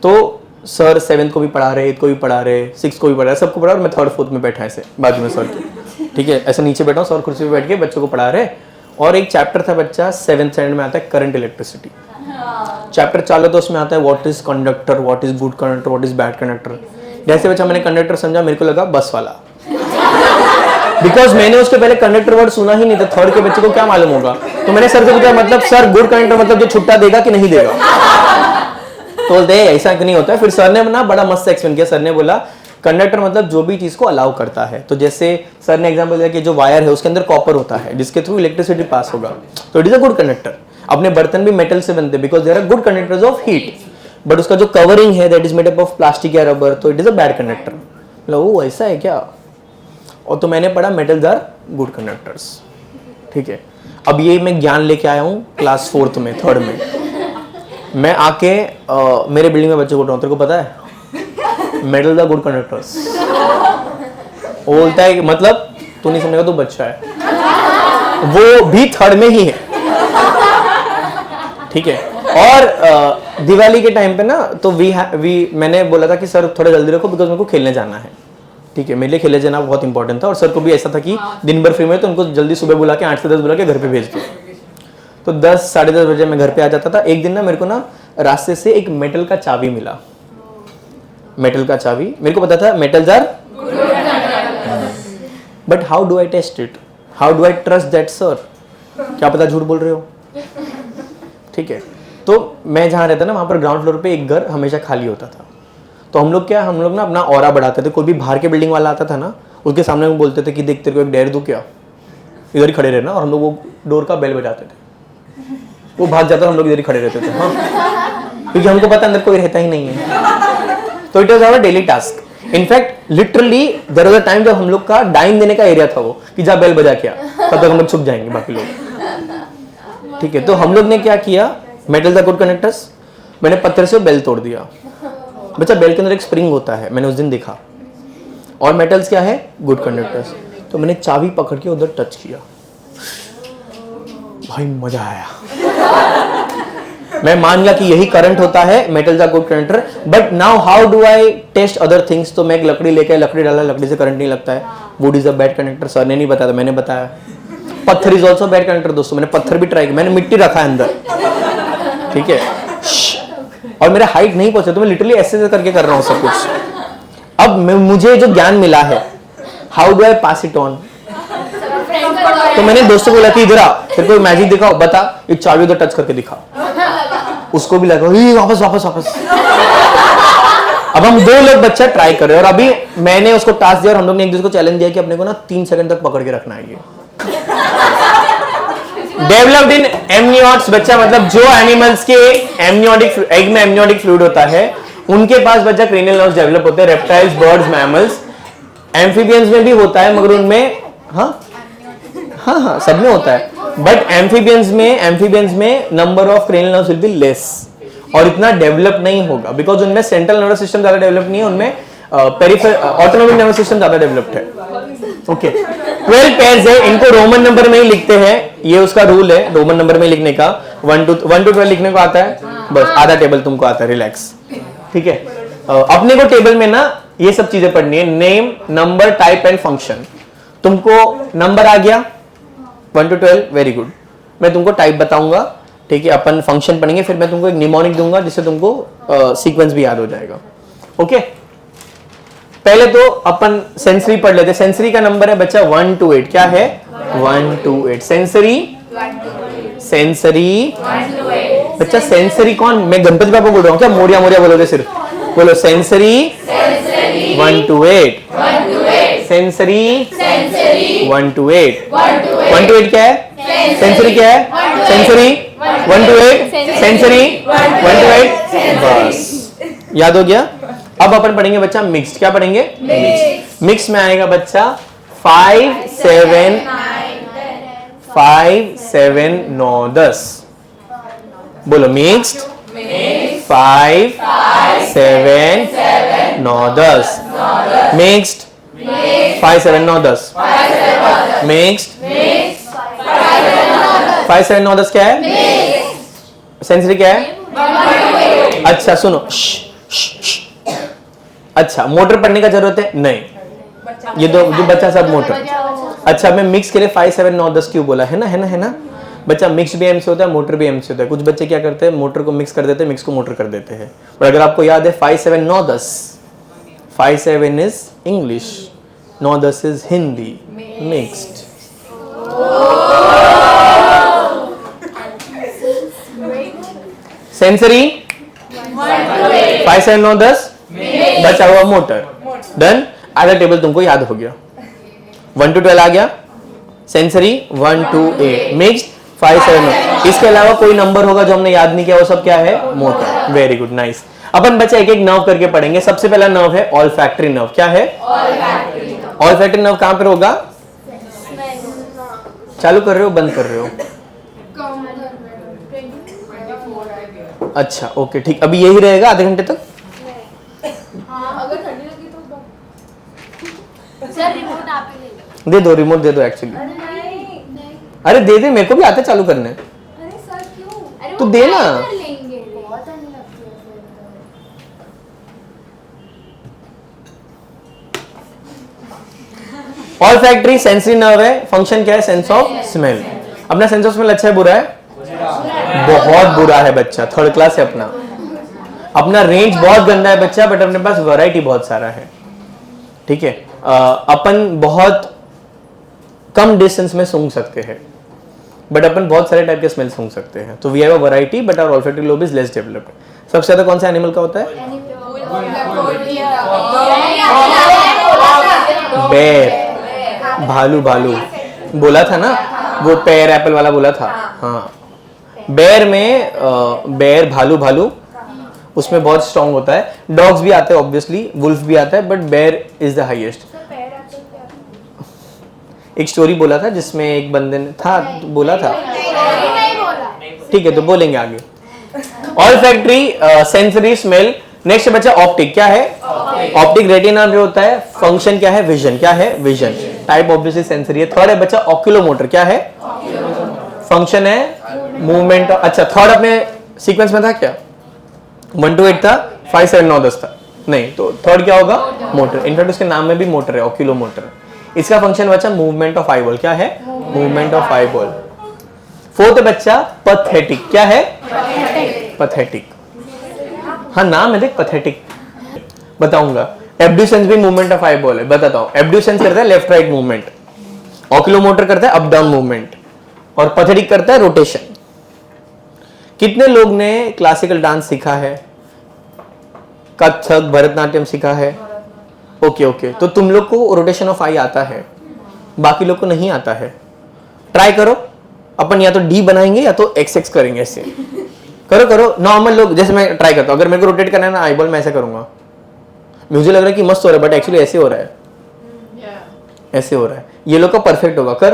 तो सर 7th को भी पढ़ा रहे, 8th को भी पढ़ा रहे, 6th को भी पढ़ा रहे, सबको पढ़ा, और मैं 3rd 4th में बैठा ऐसे बाजू में सर के। ठीक है, ऐसे नीचे बैठा हूँ, सर कुर्सी पे बैठ के बच्चों को पढ़ा रहे। और एक चैप्टर था बच्चा 7th स्टैंडर्ड में आता है, करंट इलेक्ट्रिसिटी। चैप्टर चालू तो उसमें आता है what is conductor, what is good conductor, what is bad conductor. जैसे बच्चा मैंने कंडक्टर समझा, मेरे को लगा बस वाला, बिकॉज मैंने उसके पहले कंडक्टर वर्ड सुना ही नहीं था। 3rd के बच्चे को क्या मालूम होगा, तो मैंने सर से पूछा मतलब सर गुड कंडक्टर मतलब जो छुट्टा देगा कि नहीं देगा, तो बोलते ऐसा नहीं होता है। फिर सर ने ना बड़ा मस्त एक्सप्लेन किया। सर ने बोला कंडक्टर मतलब जो भी चीज को अलाउ करता है। तो जैसे सर ने एग्जांपल दिया कि जो वायर है उसके अंदर कॉपर होता है जिसके थ्रू इलेक्ट्रिसिटी पास होगा, तो it is a good conductor. अपने बर्तन भी मेटल से बनते हैं because there are good conductors of heat, but उसका जो कवरिंग है that is made up of plastic या रबर, तो it is a bad conductor. मतलब वो ऐसा है क्या। और तो मैंने पढ़ा मेटल्स आर गुड कंडक्टर्स। ठीक है, अब ये मैं ज्ञान लेके आया हूँ क्लास 4th में 3rd में। मैं आके मेरे बिल्डिंग में बच्चों को उठाऊं, तेरे को पता है मेटल्स आर गुड कंडक्टर्स। वो बोलता है मतलब तू नहीं समझेगा, तू बच्चा है, वो भी 3rd में ही है। ठीक है, और दिवाली के टाइम पे ना तो मैंने बोला था कि सर थोड़ा जल्दी रखो बिकॉज मेरे को खेलने जाना है। ठीक है, मेरे लिए खेलने जाना बहुत इंपॉर्टेंट था, और सर को भी ऐसा था कि दिन भर फ्री में, तो उनको जल्दी सुबह बुला के 8 से 10 बुला के घर पे भेज दो। तो 10 साढ़े 10 बजे मैं घर पे आ जाता था। एक दिन ना मेरे को ना रास्ते से एक मेटल का चाबी मिला। मेटल का चाबी, मेरे को पता था metals are, but how do I test it, how do I trust that sir, क्या पता झूठ बोल रहे हो। ठीक है, तो मैं जहाँ रहता ना वहाँ पर ग्राउंड फ्लोर पे एक घर हमेशा खाली होता था। तो हम लोग ना अपना ऑरा बढ़ाते थे। कोई भी बाहर के बिल्डिंग वाला आता था ना, उसके सामने में बोलते थे कि देख तेरे को एक डेयर दूं क्या, इधर ही खड़े रहना, और हम लोग वो डोर का बेल बजाते थे। वो भाग जाता, हम लोग इधर ही खड़े रहते थे। हाँ, क्योंकि हमको पता अंदर कोई रहता ही नहीं है। तो it was our daily task. In fact literally there was a time जब हम लोग का डाइन देने का एरिया था वो, कि जा बेल बजा के आ, तब तक हम लोग छुप जाएंगे बाकी लोग। ठीक है, तो हम लोग ने क्या किया, मेटल द गुड कंडक्टर्स, मैंने पत्थर से बेल तोड़ दिया। बच्चा बेल के अंदर एक स्प्रिंग होता है, मैंने उस दिन देखा, और मेटल्स क्या है, गुड कंडक्टर्स। तो मैंने चाबी पकड़ के उधर टच किया, भाई मजा आया। मैं मान लिया कि यही करंट होता है, metals are good conductor, but now how do I test other things? तो मैं एक लकड़ी लेके लकड़ी डाला, लकड़ी से करंट नहीं लगता है, would is a bad conductor. Sir ने नहीं बताया, मैंने बताया। पत्थर इज ऑल्सो बैड कंडक्टर दोस्तों, मैंने पत्थर भी ट्राई किया, मैंने मिट्टी रखा है अंदर, ठीक है, और मेरा हाइट नहीं पहुंचा, तो मैं लिटरली ऐसे करके कर रहा हूँ सब कुछ। अब मुझे जो ज्ञान मिला है, how do I pass it on? तो मैंने दोस्तों को बोला कि इधर आ, फिर कोई मैजिक दिखाओ, बता, ये चाबी उधर टच करके दिखा, उसको भी लगा वापस वापस वापस। अब हम 2 लोग बच्चा ट्राई कर रहे हैं, और अभी मैंने उसको टास्क दिया और हम लोग ने एक दूसरे को चैलेंज दिया कि अपने को ना 3 सेकंड तक पकड़ के रखना है। ये डेवलप्ड इन एमनियोट्स बच्चा, मतलब जो एनिमल्स के एमनियोटिक एग में एमनियोटिक फ्लूइड होता है उनके पास बच्चा क्रेनियल नर्व्स डेवलप होते हैं। रेप्टाइल्स, बर्ड्स, मैमल्स, एम्फीबियंस में भी होता है, मगर उनमें हाँ सब में होता है, बट एम्फीबियंस में number of cranial nerves will be less, और इतना डेवलप नहीं होगा बिकॉज उनमें सेंट्रल नर्वस सिस्टम ज्यादा डेवलप नहीं है, उनमें ऑटोनोमिक नर्वस सिस्टम ज्यादा डेवलप्ड है। ओके, 12 पेयर्स है, इनको रोमन नंबर में ही लिखते हैं, ये उसका रूल है रोमन नंबर में लिखने का। 1 to 12 लिखने को आता है, बस आधा टेबल तुमको आता है, रिलैक्स, ठीक है। अपने को टेबल में ना ये सब चीजें पढ़नी है, name, number, type and function. तुमको नंबर आ गया 1 to 12, वेरी गुड। मैं तुमको टाइप बताऊंगा, ठीक है, अपन फंक्शन पढ़ेंगे, फिर मैं तुमको एक निमोनिक दूंगा जिससे तुमको सीक्वेंस भी याद हो जाएगा। ओके, पहले तो अपन सेंसरी पढ़ लेते। सेंसरी का नंबर है बच्चा 1 to 8, क्या है 1 to 8। सेंसरी बच्चा, सेंसरी कौन? मैं गणपति बाबा बोल रहा हूँ क्या? मोरिया मोरिया बोलोगे सिर्फ, बोलो sensory 1 to 8, sensory 1 to 8, 1 to 8 क्या है? सेंसरी क्या है? सेंसरी 1 to 8, सेंसरी 1 to 8, बस याद हो गया। अब अपन पढ़ेंगे बच्चा मिक्स्ड। क्या पढ़ेंगे? मिक्स में आएगा बच्चा 5 7 9 10, बोलो मिक्स्ड 5 7 9 10, मिक्स्ड 5 7 9 10, मिक्स्ड 5 7 9 10 क्या है? सेंसरी क्या है? अच्छा सुनो, अच्छा मोटर पढ़ने का जरूरत है नहीं, ये दो जो बच्चा सब मोटर। अच्छा, मैं मिक्स के लिए 5 7 9 10 क्यों बोला है ना बच्चा, मिक्स भी एम से होता है, मोटर भी एम से होता है। कुछ बच्चे क्या करते हैं, मोटर को मिक्स कर देते हैं, मिक्स को मोटर कर देते हैं। और अगर आपको याद है 5 7 9 10, 5 7 is English, 9 10 is Hindi, mixed. Sensory 5 7 9 10 बचा हुआ मोटर, डन। आधा टेबल तुमको याद हो गया। 1 to 12 आ गया, सेंसरी 1 to 8, मिक्स्ड 5 7 9। इसके अलावा कोई नंबर होगा जो हमने याद नहीं किया, वो सब क्या है? मोटर। Very good, nice. अपन बच्चा एक एक नर्व करके पढ़ेंगे। सबसे पहला नर्व है ऑल्फैक्टरी नर्व। क्या है? ऑल्फैक्टरी नर्व कहां पर होगा? चालू कर रहे हो, बंद कर रहे हो? अच्छा ओके ठीक, अभी यही रहेगा आधे घंटे तक। अगर ठंडी लगी तो सर रिमोट आप ही ले लो। दे दो, रिमोट दे दो एक्चुअली। अरे दे दे, मेरे को भी आता चालू करने। अरे सर क्यों? अरे तू दे ना। लेंगे बहुत आने लगती है। ऑल्फैक्टरी सेंसरी नर्व है, फंक्शन क्या है? Sense of smell. अपना सेंस ऑफ स्मेल अच्छा है बुरा है? बहुत बुरा है बच्चा, 3rd क्लास है अपना। अपना रेंज बहुत गंदा है बच्चा, बट अपने पास वैरायटी बहुत सारा है, ठीक है। अपन बहुत कम डिस्टेंस में सूंघ सकते हैं, बट अपन बहुत सारे टाइप के स्मेल सूंघ सकते हैं। तो we have a variety but our olfactory lobe is less developed. सबसे ज्यादा कौन सा एनिमल का होता है? बेर, भालू। बोला था ना वो पेयर एप्पल वाला बोला था। हाँ, बेर में बेर भालू उसमें बहुत स्ट्रॉन्ग होता है। डॉग्स भी आते हैं ऑब्वियसली, वुल्फ भी आता है, बट बेर इज द हाईएस्ट। एक स्टोरी बोला था जिसमें एक बंदे ने था, बोला था, ठीक है तो बोलेंगे आगे। Olfactory, sensory, smell. नेक्स्ट बच्चा ऑप्टिक। क्या है? ऑप्टिक रेटिना जो होता है, फंक्शन क्या है? विजन। क्या है? विजन। टाइप ऑब्वियसली सेंसरी है। थर्ड है बच्चा ऑक्यूलोमोटर। क्या है? फंक्शन है मूवमेंट। अच्छा, थर्ड अपने सीक्वेंस में था क्या? 1 to 8 था, 5 7 9 10 था नहीं, तो थर्ड क्या होगा? मोटर। इनफैक्ट उसके नाम में भी मोटर है, ऑक्यूलोमोटर। इसका फंक्शन बच्चा मूवमेंट ऑफ आई बॉल। क्या है? Movement of eye ball. Fourth बच्चा पैथेटिक। क्या है? पैथेटिक। हाँ नाम है देख, पैथेटिक। बताऊंगा। एब्ड्यूसेंस भी मूवमेंट ऑफ आई बॉल है, बताता हूं। एब्ड्यूसेंस करता है लेफ्ट राइट मूवमेंट, ऑक्यूलोमोटर करता है अप डाउन मूवमेंट, और पैथेटिक करता है रोटेशन। कितने लोग ने क्लासिकल डांस सीखा है? कथक, भरतनाट्यम सीखा है? ओके ओके, तो तुम लोग को रोटेशन ऑफ आई आता है, बाकी लोग को नहीं आता है। ट्राई करो, अपन या तो डी बनाएंगे या तो एक्स एक्स करेंगे। ऐसे करो करो। नॉर्मल लोग, जैसे मैं ट्राई करता हूं, अगर मेरे को रोटेट करना है ना आई बॉल, मैं ऐसे करूंगा। मुझे लग रहा है कि मस्त हो रहा है, बट एक्चुअली ऐसे हो रहा है, ऐसे हो रहा है। ये लोग का परफेक्ट होगा। कर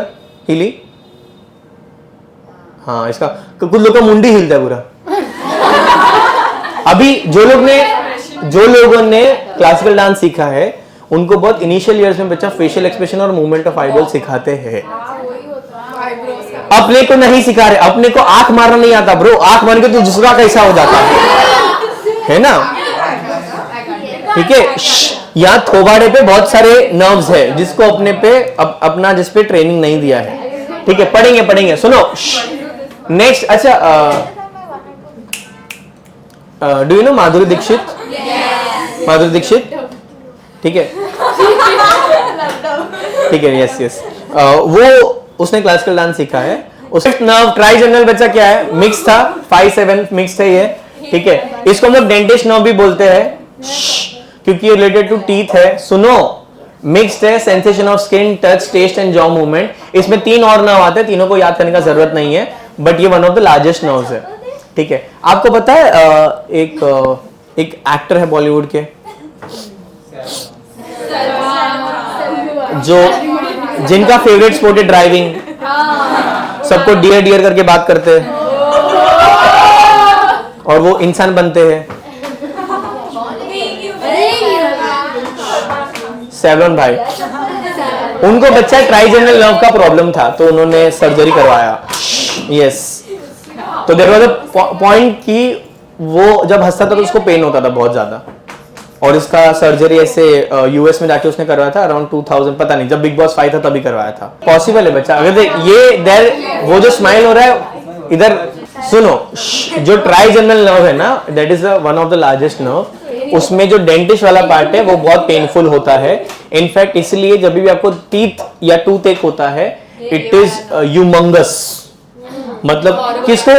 हिली। हाँ, इसका कुछ लोग का मुंडी हिलता है पूरा। अभी जो लोगों ने क्लासिकल डांस सीखा है, उनको बहुत इनिशियल ईयर्स में बच्चा फेशियल एक्सप्रेशन और मूवमेंट ऑफ आईबॉल सिखाते हैं। अपने को नहीं सिखा रहे, अपने को आंख मारना नहीं आता ब्रो। आंख मार के तो दूसरा कैसा हो जाता है ना? ठीक है। यहाँ थोबाड़े पे बहुत सारे नर्व्स है, जिसको अपने पे अपना जिस पे ट्रेनिंग नहीं दिया है। ठीक है, पढ़ेंगे। सुनो नेक्स्ट। अच्छा, do you know Madhuri Dixit? Madhuri Dixit, ठीक है ठीक है, यस। वो उसने क्लासिकल डांस सीखा है। उसका नर्व ट्राइजेमिनल बच्चा क्या है? मिक्स था, 5-7 मिक्स है ये। ठीक है, इसको हम लोग डेंटिस्ट नर्व भी बोलते हैं, क्योंकि ये रिलेटेड टू टीथ है। सुनो, मिक्स्ड है, sensation of skin, touch, taste and jaw movement. इसमें 3 और नर्व आते हैं, तीनों को याद करने का जरूरत नहीं है, बट ये one of the largest nerves है। ठीक है, आपको पता है एक एक्टर है बॉलीवुड के, जो जिनका फेवरेट स्पोर्ट है ड्राइविंग, सबको डियर डियर करके बात करते हैं और वो इंसान बनते हैं। सेवलॉन भाई, उनको बच्चा ट्राइजेमिनल नर्व का प्रॉब्लम था, तो उन्होंने सर्जरी करवाया। यस, तो देखो तो पॉइंट कि वो जब हंसता था तो उसको पेन होता था बहुत ज्यादा, और इसका सर्जरी ऐसे यूएस में जाके उसने करवाया था अराउंड 2000, पता नहीं, जब बिग बॉस 5 था तभी करवाया था। पॉसिबल है बच्चा। अगर ये वो जो स्माइल हो रहा है इधर, सुनो, जो ट्राइजेमिनल नर्व है ना, that is one of the largest nerve. उसमें जो डेंटिस्ट वाला पार्ट है वो बहुत पेनफुल होता है। इनफैक्ट इसलिए जब भी आपको टीथ या टूथ एक होता है, इट इज ह्यूमंगस। मतलब किसको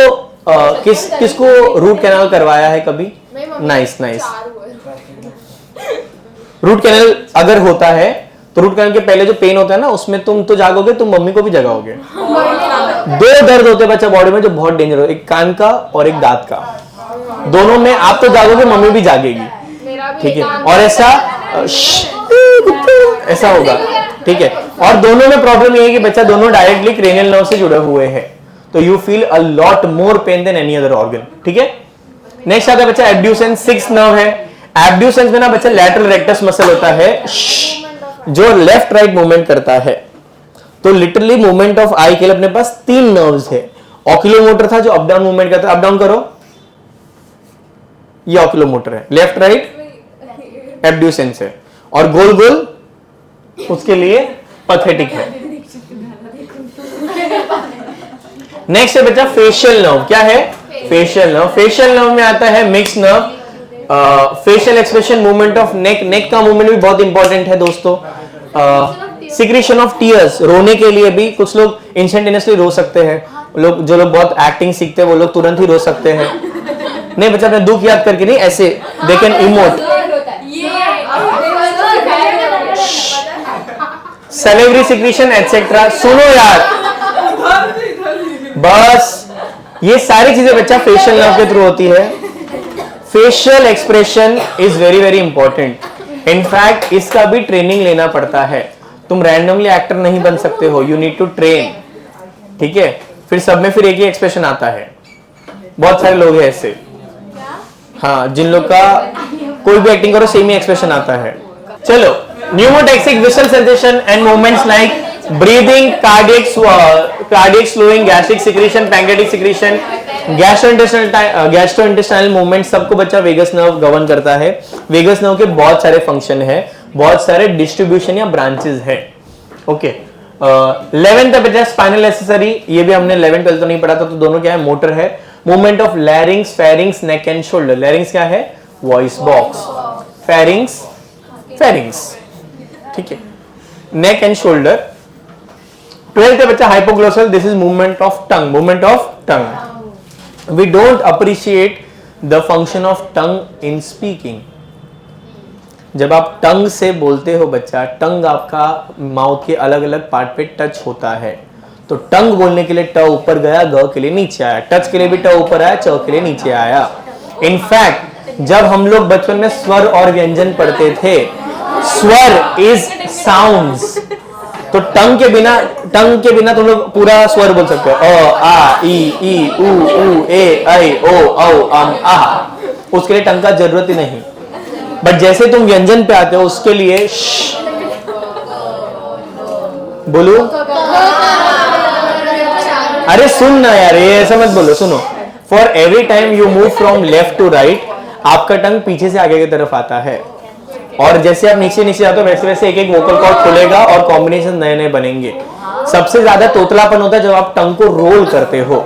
रूट कैनाल करवाया है कभी? नाइस। रूट कैनाल अगर होता है तो रूट कैनाल के पहले जो पेन होता है ना, उसमें तुम तो जागोगे, तुम मम्मी को भी जगाओगे। 2 दर्द होते हैं बच्चा बॉडी में जो बहुत डेंजर हो, एक कान का और एक दांत का। दोनों में आप तो जागोगे, मम्मी भी जागेगी। ठीक है, और ऐसा होगा। ठीक है, और दोनों में प्रॉब्लम ये है कि बच्चा दोनों डायरेक्टली क्रेनियल नर्व से जुड़े हुए हैं, तो you feel a lot more pain than any other organ. ठीक है, नेक्स्ट आता है बच्चा एब्ड्यूसेंस, 6th नर्व है। एब्ड्यूसेंस में ना बच्चा लैटरल रेक्टस मसल होता है, जो लेफ्ट राइट मूवमेंट करता है। तो लिटरली मूवमेंट ऑफ आई के लिए अपने पास 3 नर्व्स है। ऑक्यूलोमोटर था जो अप डाउन मूवमेंट करता है, अप डाउन करो, ये ऑक्यूलोमोटर है। लेफ्ट राइट एब्ड्यूसेंस है, और गोल गोल उसके लिए पैथेटिक है। नेक्स्ट है बच्चा फेशियल नर्व। क्या है? Facial nerve. फेशियल नर्व में आता है mix nerve, facial expression, movement of neck. Neck का मूवमेंट भी बहुत इंपॉर्टेंट है दोस्तों। सिक्रीशन ऑफ टीयर्स, रोने के लिए भी कुछ लोग इंस्टेंटेनियसली रो सकते हैं। जो लोग बहुत एक्टिंग सीखते हैं वो लोग तुरंत ही रो सकते हैं। नहीं बच्चा, अपने दुख याद करके नहीं, ऐसे they can emote. Salivary secretion etcetera. सुनो यार, बस ये सारी चीजें बच्चा फेशियल नर्व के थ्रू होती है। Facial expression is very very important. In fact इसका भी ट्रेनिंग लेना पड़ता है। तुम रैंडमली एक्टर नहीं बन सकते हो, यू नीड टू ट्रेन। ठीक है, फिर सब में फिर एक ही एक्सप्रेशन आता है। बहुत सारे लोग हैं ऐसे, हाँ, जिन लोग का कोई भी एक्टिंग करो सेम ही एक्सप्रेशन आता है। चलो, pneumotaxic visual sensation and movements like breathing, cardiac slowing, gastric secretion, pancreatic secretion, gastrointestinal movement, सबको बच्चा वेगस नर्व गवर्न करता है। वेगस नर्व के बहुत सारे फंक्शन है, बहुत सारे डिस्ट्रीब्यूशन या ब्रांचेस है। ओके, 11th बचा स्पाइनल एक्सेसरी, ये भी हमने 11th 12th तो नहीं पढ़ा था, तो दोनों क्या है, मोटर है। Movement of लैरिंग्स, pharynx, neck and shoulder. लैरिंग्स क्या है, वॉइस बॉक्स, फेरिंग्स, ठीक है, नेक एंड शोल्डर। 12th बच्चा hypoglossal, this is movement of tongue, movement of tongue. We don't appreciate the function of tongue in speaking. जब आप टंग से बोलते हो बच्चा, टंग आपका माउथ के अलग अलग पार्ट पे टच होता है। तो टंग बोलने के लिए ट ऊपर गया, ग के लिए नीचे आया, टच के लिए भी ट ऊपर आया, च के लिए नीचे आया। इनफैक्ट जब हम लोग बचपन में स्वर और व्यंजन पढ़ते थे, स्वर इज साउंड्स, तो टंग के बिना तुम लोग पूरा स्वर बोल सकते हो, अ आ ई उ ए ऐ ओ औ अम आह। उसके लिए टंग का जरूरत ही नहीं। बट जैसे तुम व्यंजन पे आते हो, उसके लिए बोलो, अरे सुन ना यार, ये ऐसा मत बोलो, सुनो। For every time you move from left to right, आपका टंग पीछे से आगे की तरफ आता है, और जैसे आप नीचे नीचे जाते हो वैसे वैसे एक एक वोकल कॉर्ड खुलेगा और कॉम्बिनेशन नए नए बनेंगे। सबसे ज्यादा तोतलापन होता है जब आप टंग को रोल करते हो।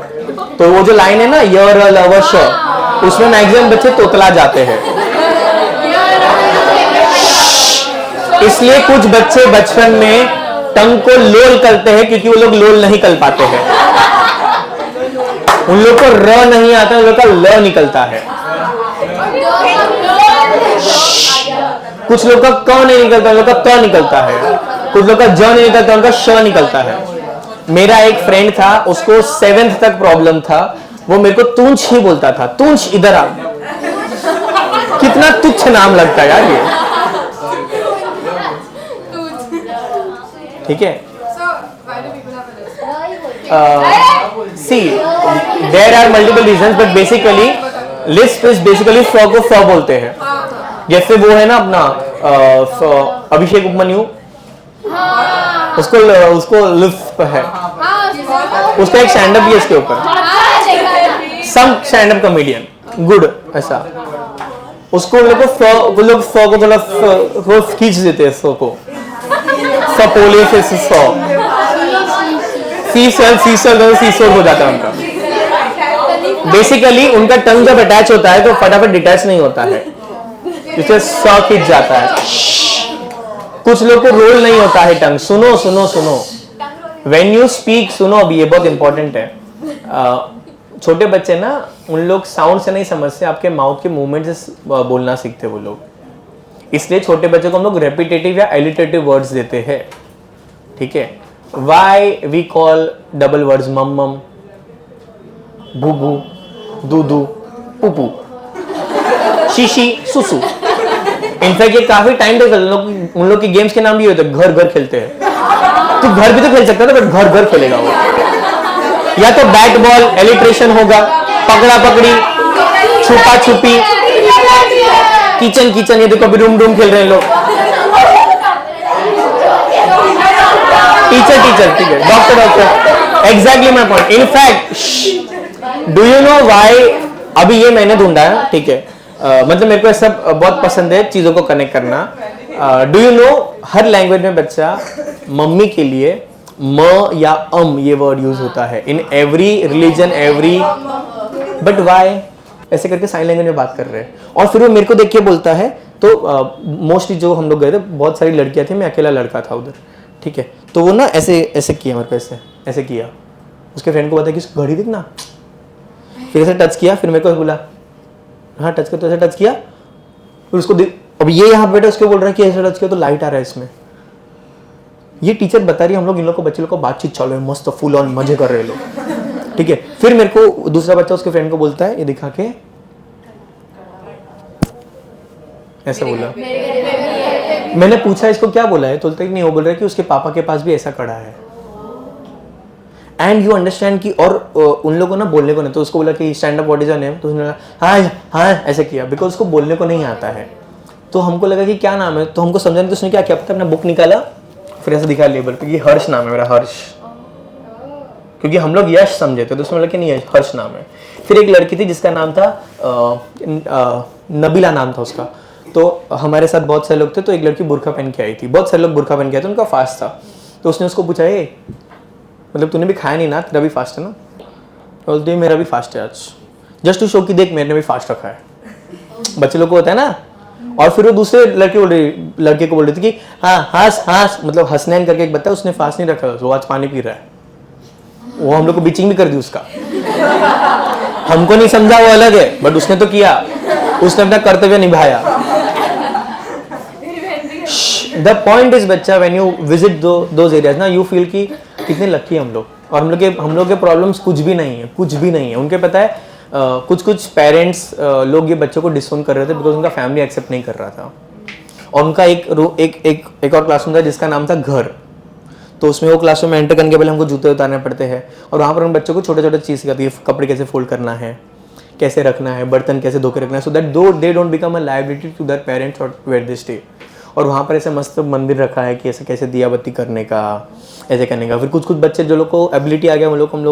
तो वो जो लाइन है ना, यर लव श, उसमें मैक्सिमम बच्चे तोतला जाते हैं। इसलिए कुछ बच्चे बचपन में टंग को लोल करते हैं, क्योंकि वो लोग लोल नहीं कर पाते हैं। उन लोग को र नहीं आता, उन लोग का ल निकलता है। कुछ लोग का क नहीं निकलता, उन लोग का त निकलता है। कुछ लोग का ज नहीं निकलता, उनका श निकलता है। मेरा एक फ्रेंड था, उसको 7th तक प्रॉब्लम था, वो मेरे को तूंच ही बोलता था, तूंच इधर आ। कितना तुच्छ नाम लगता है यार ये, ठीक है। See there are multiple reasons, but basically lisp is basically फ को फ बोलते हैं। जैसे वो है ना अपना अभिषेक उपमन्यु, उसको लिस्प है, उसका एक स्टैंड अप भी है इसके ऊपर, सम स्टैंड अप कॉमेडियन गुड, ऐसा उसको वो लोग फ को थोड़ा खींच देते हैं, फ को सपोले से सीसोल हो जाता है उनका। बेसिकली उनका टंग जब अटैच होता है तो फटाफट डिटैच नहीं होता है, इससे स खींच जाता है। कुछ लोग को रोल नहीं होता है टंग। सुनो सुनो सुनो, व्हेन यू स्पीक, सुनो अभी, ये बहुत इंपॉर्टेंट है। छोटे बच्चे ना, उन लोग साउंड से नहीं समझते, आपके माउथ के मूवमेंट से बोलना सीखते वो लोग। इसलिए छोटे बच्चे को हम लोग रेपिटेटिव या एलिटेटिव वर्ड्स देते हैं, ठीक है। Why we call double words, मम मम, बूबू, दूदू, पुपू, शीशी, सुसु। इनफैक्ट ये काफी टाइम तक उन लोग के गेम्स के नाम भी होते हैं, घर घर खेलते हैं। तो घर भी तो खेल सकता था, बट घर घर खेलेगा वो। या तो बैट बॉल एलिट्रेशन होगा, पकड़ा पकड़ी, छुपा छुपी, किचन किचन, ये देखो अभी रूम रूम खेल रहे हैं लोग। टीचर टीचर, ठीक है, doctor doctor, exactly my point. In fact do you know why, अभी ये मैंने ढूंढा है, ठीक है, मतलब मेरे को ऐसा बहुत पसंद है चीजों को कनेक्ट करना। Do you know, her language में बच्चा मम्मी के लिए म या ये वर्ड यूज होता है, in every religion, every, but why, ऐसे करके साइन लैंग्वेज में बात कर रहे हैं। और फिर वो मेरे को देख के बोलता है, तो मोस्टली जो हम लोग गए थे, बहुत सारी लड़कियां थी, मैं अकेला लड़का था उधर, ठीक है। तो वो ना ऐसे ऐसे किया मेरे को, ऐसे किया, उसके फ्रेंड को बताया कि घड़ी दिखना, फिर ऐसे टच किया, फिर मेरे को बोला हाँ टच कर, तो ऐसे टच किया, फिर उसको अब ये यहाँ बैठा, उसको बोल रहा है कि ऐसे टच किया तो लाइट आ रहा है इसमें। ये टीचर बता रही है हम लोग, इन लोग को, बच्चे लोग को बातचीत चालू है, मस्त फुल ऑन मजे कर रहे लोग, ठीक है। फिर मेरे को दूसरा बच्चा उसके फ्रेंड को बोलता है, ये दिखा के ऐसा बोला। मैंने पूछा इसको क्या बोला है, तो बोलता है नहीं, वो बोल रहा है कि उसके पापा के पास भी ऐसा कड़ा है। एंड यू अंडरस्टैंड कि, और उन लोगों ना बोलने को नहीं, तो उसको बोला कि stand up what is your name, तो उसने हाँ हाँ ऐसे किया, बिकॉज उसको बोलने को नहीं आता है। तो हमको लगा कि क्या नाम है, तो हमको समझा नहीं, तो उसने क्या किया पता, अपना बुक निकाला, फिर ऐसे दिखाया लेबल पे कि हर्ष नाम है मेरा, हर्ष, क्योंकि हम लोग यश समझे थे तो उसमें लड़के नहीं, हर्ष नाम है। फिर एक लड़की थी जिसका नाम था नबीला नाम था उसका। तो हमारे साथ बहुत सारे लोग थे, तो एक लड़की बुर्का पहन के आई थी, बहुत सारे लोग बुर्का पहन के आए थे, उनका फास्ट था। तो उसने उसको पूछा, ए मतलब तूने भी खाया नहीं ना, तेरा भी फास्ट है ना? बोलती है मेरा भी फास्ट है आज, जस्ट टू शो कि देख मैंने भी फास्ट रखा है। बच्चे लोग को होता है ना। और फिर वो दूसरे लड़के को बोल रही थी कि हाँ हंस हंस, मतलब हंसनैन करके एक बच्चा, उसने फास्ट नहीं रखा, वो आज पानी पी रहा है। वो हम लोग को बीचिंग भी कर दी उसका, हमको नहीं समझा वो अलग है, बट उसने तो किया, उसने अपना कर्तव्य निभाया। द पॉइंट इज बच्चा, when you visit those areas ना, यू फील कि कितने लकी हम लोग, और हम लोग के प्रॉब्लम्स कुछ भी नहीं है, कुछ भी नहीं है। उनके पता है कुछ पेरेंट्स लोग ये बच्चों को डिसोन कर रहे थे बिकॉज उनका फैमिली एक्सेप्ट नहीं कर रहा था। और उनका एक और क्लासरूम था जिसका नाम था घर। तो उसमें वो क्लासरूम में एंटर करने के पहले हमको जूते उतारने पड़ते हैं, और वहाँ पर उन बच्चों को छोटे छोटे चीज़ सिखाती है, कपड़े कैसे फोल्ड करना है, कैसे रखना है, बर्तन कैसे धो के रखना है, so that they don't become a liability to their parents और वेयर दे स्टे। और वहाँ पर ऐसे मस्त मंदिर रखा है कि ऐसे कैसे दिया बत्ती करने का, ऐसे करने का। फिर कुछ बच्चे जो लोग को एबिलिटी आ गया, हम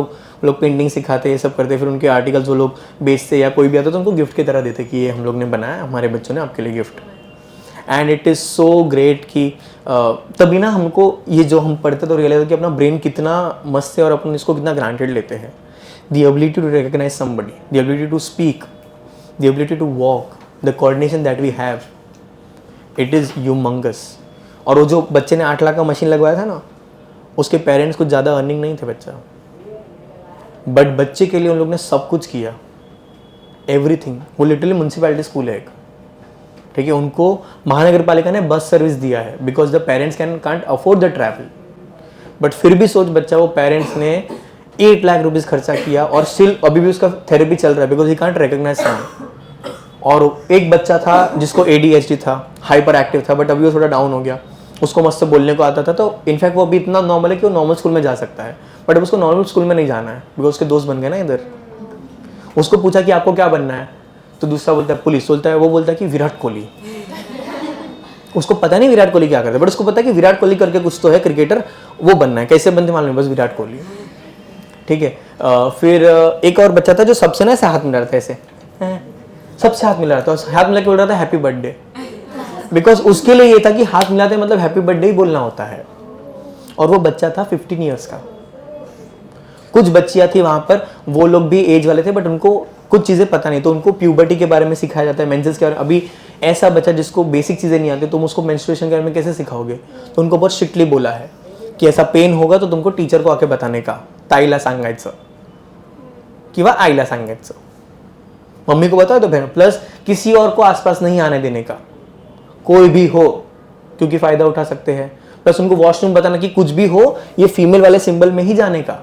लोग पेंटिंग सिखाते, ये सब करते। फिर उनके आर्टिकल्स वो लोग बेचते, या कोई भी आता तो उनको गिफ्ट की तरह देते कि ये हम लोग ने बनाया, हमारे बच्चों ने आपके लिए gift. And it is so great कि तभी ना हमको ये जो हम पढ़ते तो रियलाइज कि अपना ब्रेन कितना मस्त है और अपन इसको कितना ग्रांटेड लेते हैं। The ability to recognise somebody, the ability to speak, the ability to walk, the coordination that we have, it is humongous. और वो जो बच्चे ने 8 लाख का मशीन लगवाया था ना, उसके पेरेंट्स कुछ ज़्यादा अर्निंग नहीं थे बच्चा, बट बच्चे के लिए उन लोग ने सब कुछ किया, एवरीथिंग। वो लिटरली म्यूनसिपैलिटी स्कूल है एक, ठीक है। उनको महानगर पालिका ने बस सर्विस दिया है because the parents can't afford the travel, but फिर भी सोच बच्चा, वो पेरेंट्स ने 8 लाख रुपीज़ खर्चा किया और स्टिल अभी भी उसका थेरेपी चल रहा है because he can't recognise sound. और एक बच्चा था जिसको ADHD था, हाइपर एक्टिव था, बट अभी वो थोड़ा डाउन हो गया, उसको मस्त बोलने को आता था। तो इनफैक्ट वो अभी इतना नॉर्मल है कि वो नॉर्मल स्कूल में जा सकता है, बट अब उसको नॉर्मल स्कूल में नहीं जाना है बिकॉज उसके दोस्त बन गए ना इधर। उसको पूछा कि आपको क्या बनना है, तो दूसरा बोलता है पुलिस, बोलता है, वो बोलता है कि विराट कोहली। उसको पता नहीं विराट कोहली क्या करता है, बट उसको पता है कि विराट कोहली करके कुछ तो है क्रिकेटर, वो बनना है। कैसे बनते मालूम है, बस विराट कोहली, ठीक है। फिर एक और बच्चा था जो सबसे ना ऐसे हाथ मिला रहा था, ऐसे सबसे हाथ मिला रहा था, हाथ मिला के बोल रहा था हैप्पी बर्थडे, बिकॉज उसके लिए ये था कि हाथ मिलाते मतलब हैप्पी बर्थडे ही बोलना होता है। और वो बच्चा था 15 ईयर्स का। कुछ बच्चियां थी वहां पर, वो लोग भी एज वाले थे, बट उनको कुछ चीजें पता नहीं, तो उनको प्यूबर्टी के बारे में सिखाया जाता है, मेंसेस के बारे में। अभी ऐसा बच्चा जिसको बेसिक चीजें नहीं आती, तुम उसको मेंस्ट्रुएशन के बारे में कैसे सिखाओगे? तो उनको बहुत स्ट्रिक्टली बोला है कि ऐसा पेन होगा तो तुमको टीचर को आके बताने का, ताईला सांगायचं किंवा आईला सांगायचं, मम्मी को बताओ तो बहन, प्लस किसी और को आसपास नहीं आने देने का, कोई भी हो, क्योंकि फायदा उठा सकते हैं। प्लस उनको वॉशरूम बताना कि कुछ भी हो ये फीमेल वाले सिंबल में ही जाने का।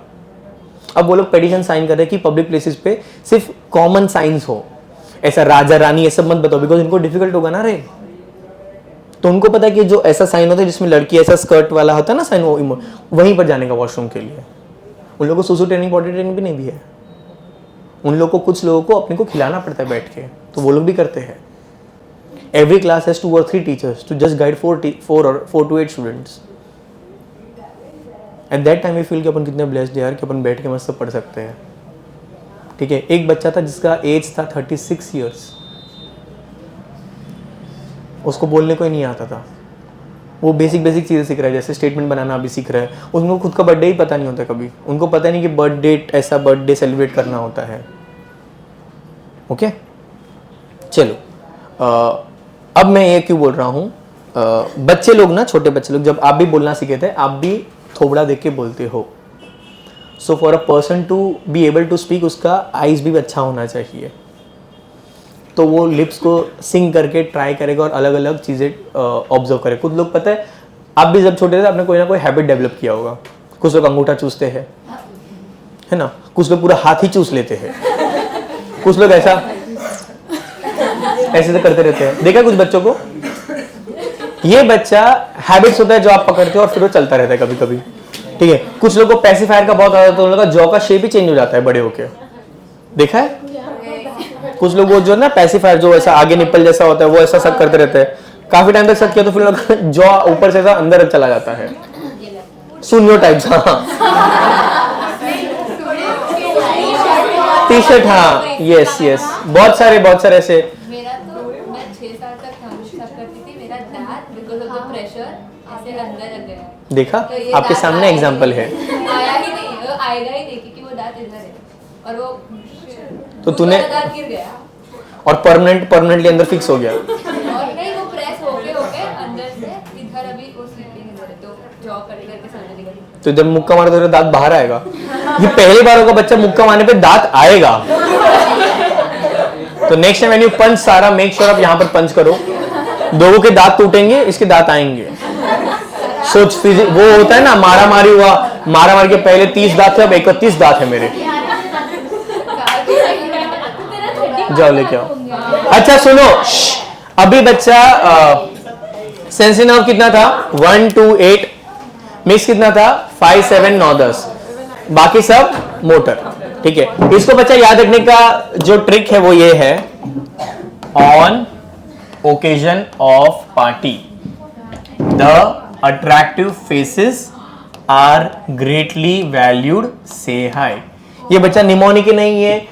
अब वो लोग पेटिशन साइन कर रहे हैं कि पब्लिक प्लेसेस पे सिर्फ कॉमन साइंस हो, ऐसा राजा रानी ये सब मत बताओ, बिकॉज इनको डिफिकल्ट होगा ना रे। तो उनको पता है कि जो ऐसा साइन होता है जिसमें लड़की ऐसा स्कर्ट वाला होता है ना साइन, वो वहीं पर जाने का वॉशरूम के लिए। उन लोगों को सुसु ट्रेनिंग, बॉडी ट्रेनिंग भी नहीं दी है। उन लोगों को, कुछ लोगों को अपने को खिलाना पड़ता है बैठ के, तो वो लोग भी करते हैं। Every class has 2 or 3 teachers to just guide 4 to 8 students. At that time we feel कि अपन कितने ब्लेस्ड यार कि अपन बैठ के मस्त पढ़ सकते हैं, ठीक है। एक बच्चा था जिसका एज था 36 ईयर्स, उसको बोलने को ही नहीं आता था। वो बेसिक चीज़ें सीख रहा है, जैसे स्टेटमेंट बनाना अभी सीख रहा है। उनको खुद का बर्थडे ही पता नहीं होता कभी, उनको पता नहीं कि बर्थडे सेलिब्रेट करना होता है। ओके, चलो अब मैं ये क्यों बोल रहा हूँ, बच्चे लोग ना, छोटे बच्चे लोग, जब आप भी बोलना सीखे थे, आप भी थोबड़ा देख के बोलते हो। So for a person to be able to speak, उसका आइज भी अच्छा होना चाहिए, तो वो लिप्स को सिंक करके ट्राई करेगा और अलग अलग चीज़ें ऑब्जर्व करे। कुछ लोग, पता है, आप भी जब छोटे थे आपने कोई ना कोई हैबिट डेवलप किया होगा। कुछ लोग अंगूठा चूसते हैं, है ना, कुछ लोग पूरा हाथ ही चूस लेते हैं, कुछ लोग ऐसे तो करते रहते हैं। देखा कुछ बच्चों को, ये बच्चा हैबिट्स होता है जो आप पकड़ते हो और फिर वो चलता रहता है कभी कभी, ठीक है। कुछ लोगों को पैसिफायर का बहुत आदत है, तो उन लोगों का जॉ का शेप ही चेंज हो जाता है बड़े होके, देखा है। कुछ लोग वो जो ना पैसिफायर जो ऐसा आगे निप्पल जैसा होता है, वो ऐसा सब करते रहते हैं, काफी टाइम तक सब किया तो फिर जॉ ऊपर से ऐसा अंदर चला जाता है। सुनियो टाइप्स, हाँ टी शर्ट, हाँ यस यस, बहुत सारे ऐसे। मेरा तो मैं 6 साल तक हमेशा करती थी, मेरा दांत बिकॉज ऑफ द प्रेशर ऐसे अंदर लग गया। देखा, तो ये आपके दांत सामने आया ही एग्जाम्पल है। नहीं, आया ही नहीं, वो आएगा ही नहीं क्योंकि वो दांत इधर है और वो तो तूने दूसरा दांत गिर गया और परमानेंटली अंदर फिक्स हो गया। और नहीं वो प्रेस होके अंदर से इधर अभी वो स्लीपिंग इधर है, तो जॉ करके सामने निकल। तो जब मुक्का मारे तो तेरा दांत बाहर आएगा। ये पहली बार होगा बच्चा मुक्का मारने पे दांत आएगा। तो next time when you punch सारा, मेक श्योर आप यहाँ पर पंच करो। लोगों के दांत टूटेंगे, इसके दांत आएंगे। सोच, वो होता है ना मारा मारी हुआ, मारा मारी के पहले 30 दांत थे, अब 31 दांत है मेरे। जाओ लेके आओ। अच्छा सुनो, अभी बच्चा सेंसरी नर्व कितना था? 1 2 8, मिक्स कितना था? 5 7 9 10, बाकी सब मोटर। ठीक है, इसको बच्चा याद रखने का जो ट्रिक है वो ये है, on occasion of party the attractive faces are greatly valued, say hi. ये बच्चा निमोनिक नहीं है,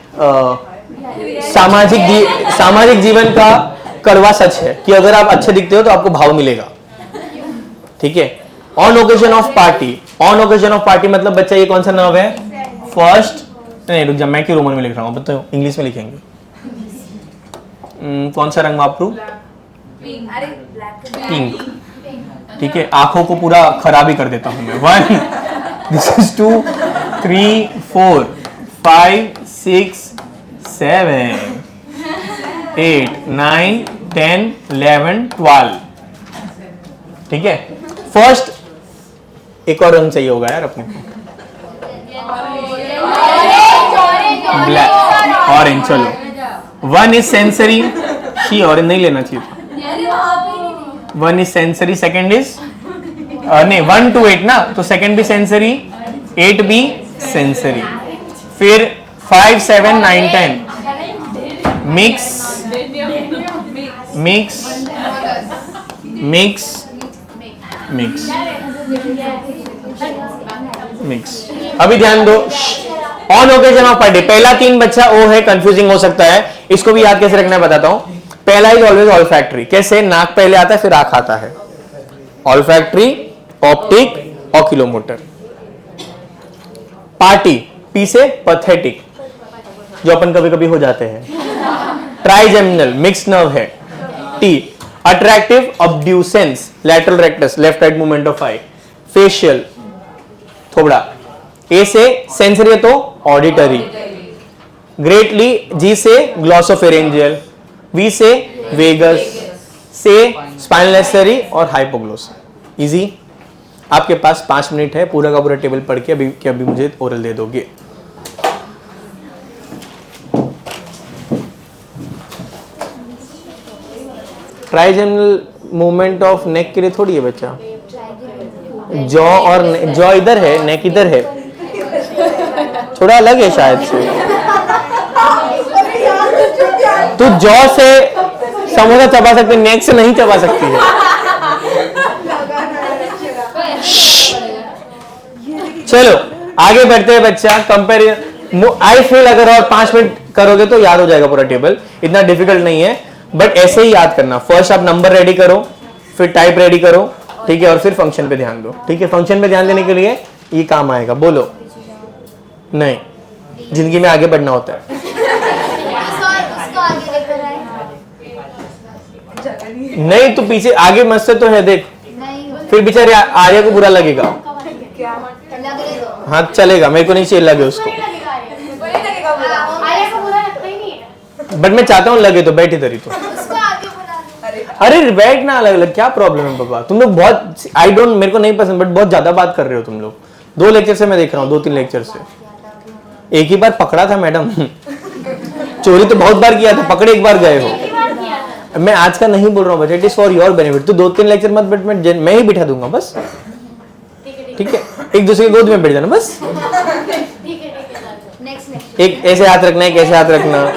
सामाजिक जीवन का कड़वा सच है कि अगर आप अच्छे दिखते हो तो आपको भाव मिलेगा। ठीक है, on occasion of party, on occasion of party मतलब बच्चा ये कौन सा नर्व है? फर्स्ट, नहीं रुक जा, मैं क्यों रोमन में लिख रहा हूँ, बताओ इंग्लिश में लिखेंगे। कौन सा रंग वापरू? पिंक। ठीक है, आंखों को पूरा खराब ही कर देता हूं मैं। 1 दिस इज 2 3 4 5 6 7 8 9 10 11 12। ठीक है, फर्स्ट एक और रंग चाहिए होगा यार अपने को, ब्लैक, ऑरेंज। चलो 1 इज सेंसरी, शी ऑरेंज नहीं लेना चाहिए था। 1 इज सेंसरी, सेकंड इज नहीं 1 to 8 ना, तो सेकंड भी सेंसरी, 8 भी सेंसरी, फिर 5 7 9 10 mix mix mix mix mix. अभी ध्यान दो, ऑन ओकेजन ऑफ पार्टी, पहला 3 बच्चा ओ है, कंफ्यूजिंग हो सकता है, इसको भी याद कैसे रखना है बताता हूं। पहला इज ऑलवेज ऑल्फैक्टरी, कैसे? नाक पहले आता है फिर आंख आता है। Olfactory, optic, oculomotor. Party, P से पैथेटिक, जो अपन कभी कभी हो जाते हैं। ट्राइजेमिनल, मिक्स नर्व है। T, attractive, abducens, lateral rectus, left right movement of eye. Facial, थोबड़ा। ए से सेंसरी है तो ऑडिटरी। ग्रेटली, जी से ग्लॉसोफेरेंजियल, वी से वेगस, से स्पाइनल एसेरी और हाइपोग्लोसा। इजी। आपके पास 5 मिनट है, पूरा का पूरा टेबल पढ़ के अभी मुझे ओरल दे दोगे। ट्राइजेमिनल मूवमेंट ऑफ नेक के लिए थोड़ी है बच्चा, जॉ और जॉ इधर है, नेक इधर है, थोड़ा अलग है शायद से। तो जॉ से समोसा चबा सकती, नेक से नहीं चबा सकती है। चलो आगे बढ़ते हैं बच्चा। कंपेरिजन, आई फील अगर और 5 मिनट करोगे तो याद हो जाएगा पूरा टेबल, इतना डिफिकल्ट नहीं है, बट ऐसे ही याद करना। फर्स्ट आप नंबर रेडी करो, फिर टाइप रेडी करो, ठीक है, और फिर फंक्शन पे ध्यान दो। ठीक है, फंक्शन पे ध्यान देने के लिए ये काम आएगा। बोलो नहीं, जिंदगी में आगे बढ़ना होता है। नहीं तो पीछे आगे मत से तो है, देख फिर बेचारे आर्या को बुरा लगेगा। हाँ चलेगा, मेरे को नहीं चाहिए लगे उसको, बट मैं चाहता हूँ लगे तो बैठ इधर ही तो। अरे बैठ ना, अलग अलग क्या प्रॉब्लम है बाबा? तुम लोग बहुत, आई डोंट, मेरे को नहीं पसंद, बट बहुत ज्यादा बात कर रहे हो तुम लोग। 2 लेक्चर से मैं देख रहा हूँ, 2-3 लेक्चर से। एक ही बार पकड़ा था मैडम, चोरी तो बहुत बार किया था, पकड़े एक बार गए हो। मैं आज का नहीं बोल रहा हूँ बच्चा, it is for your benefit. तो 2-3 लेक्चर मत बैठ, मैं ही बिठा दूंगा बस। ठीक है, एक दूसरे की गोद में बैठ जाना बस। एक ऐसे हाथ रखना, एक ऐसे हाथ रखना।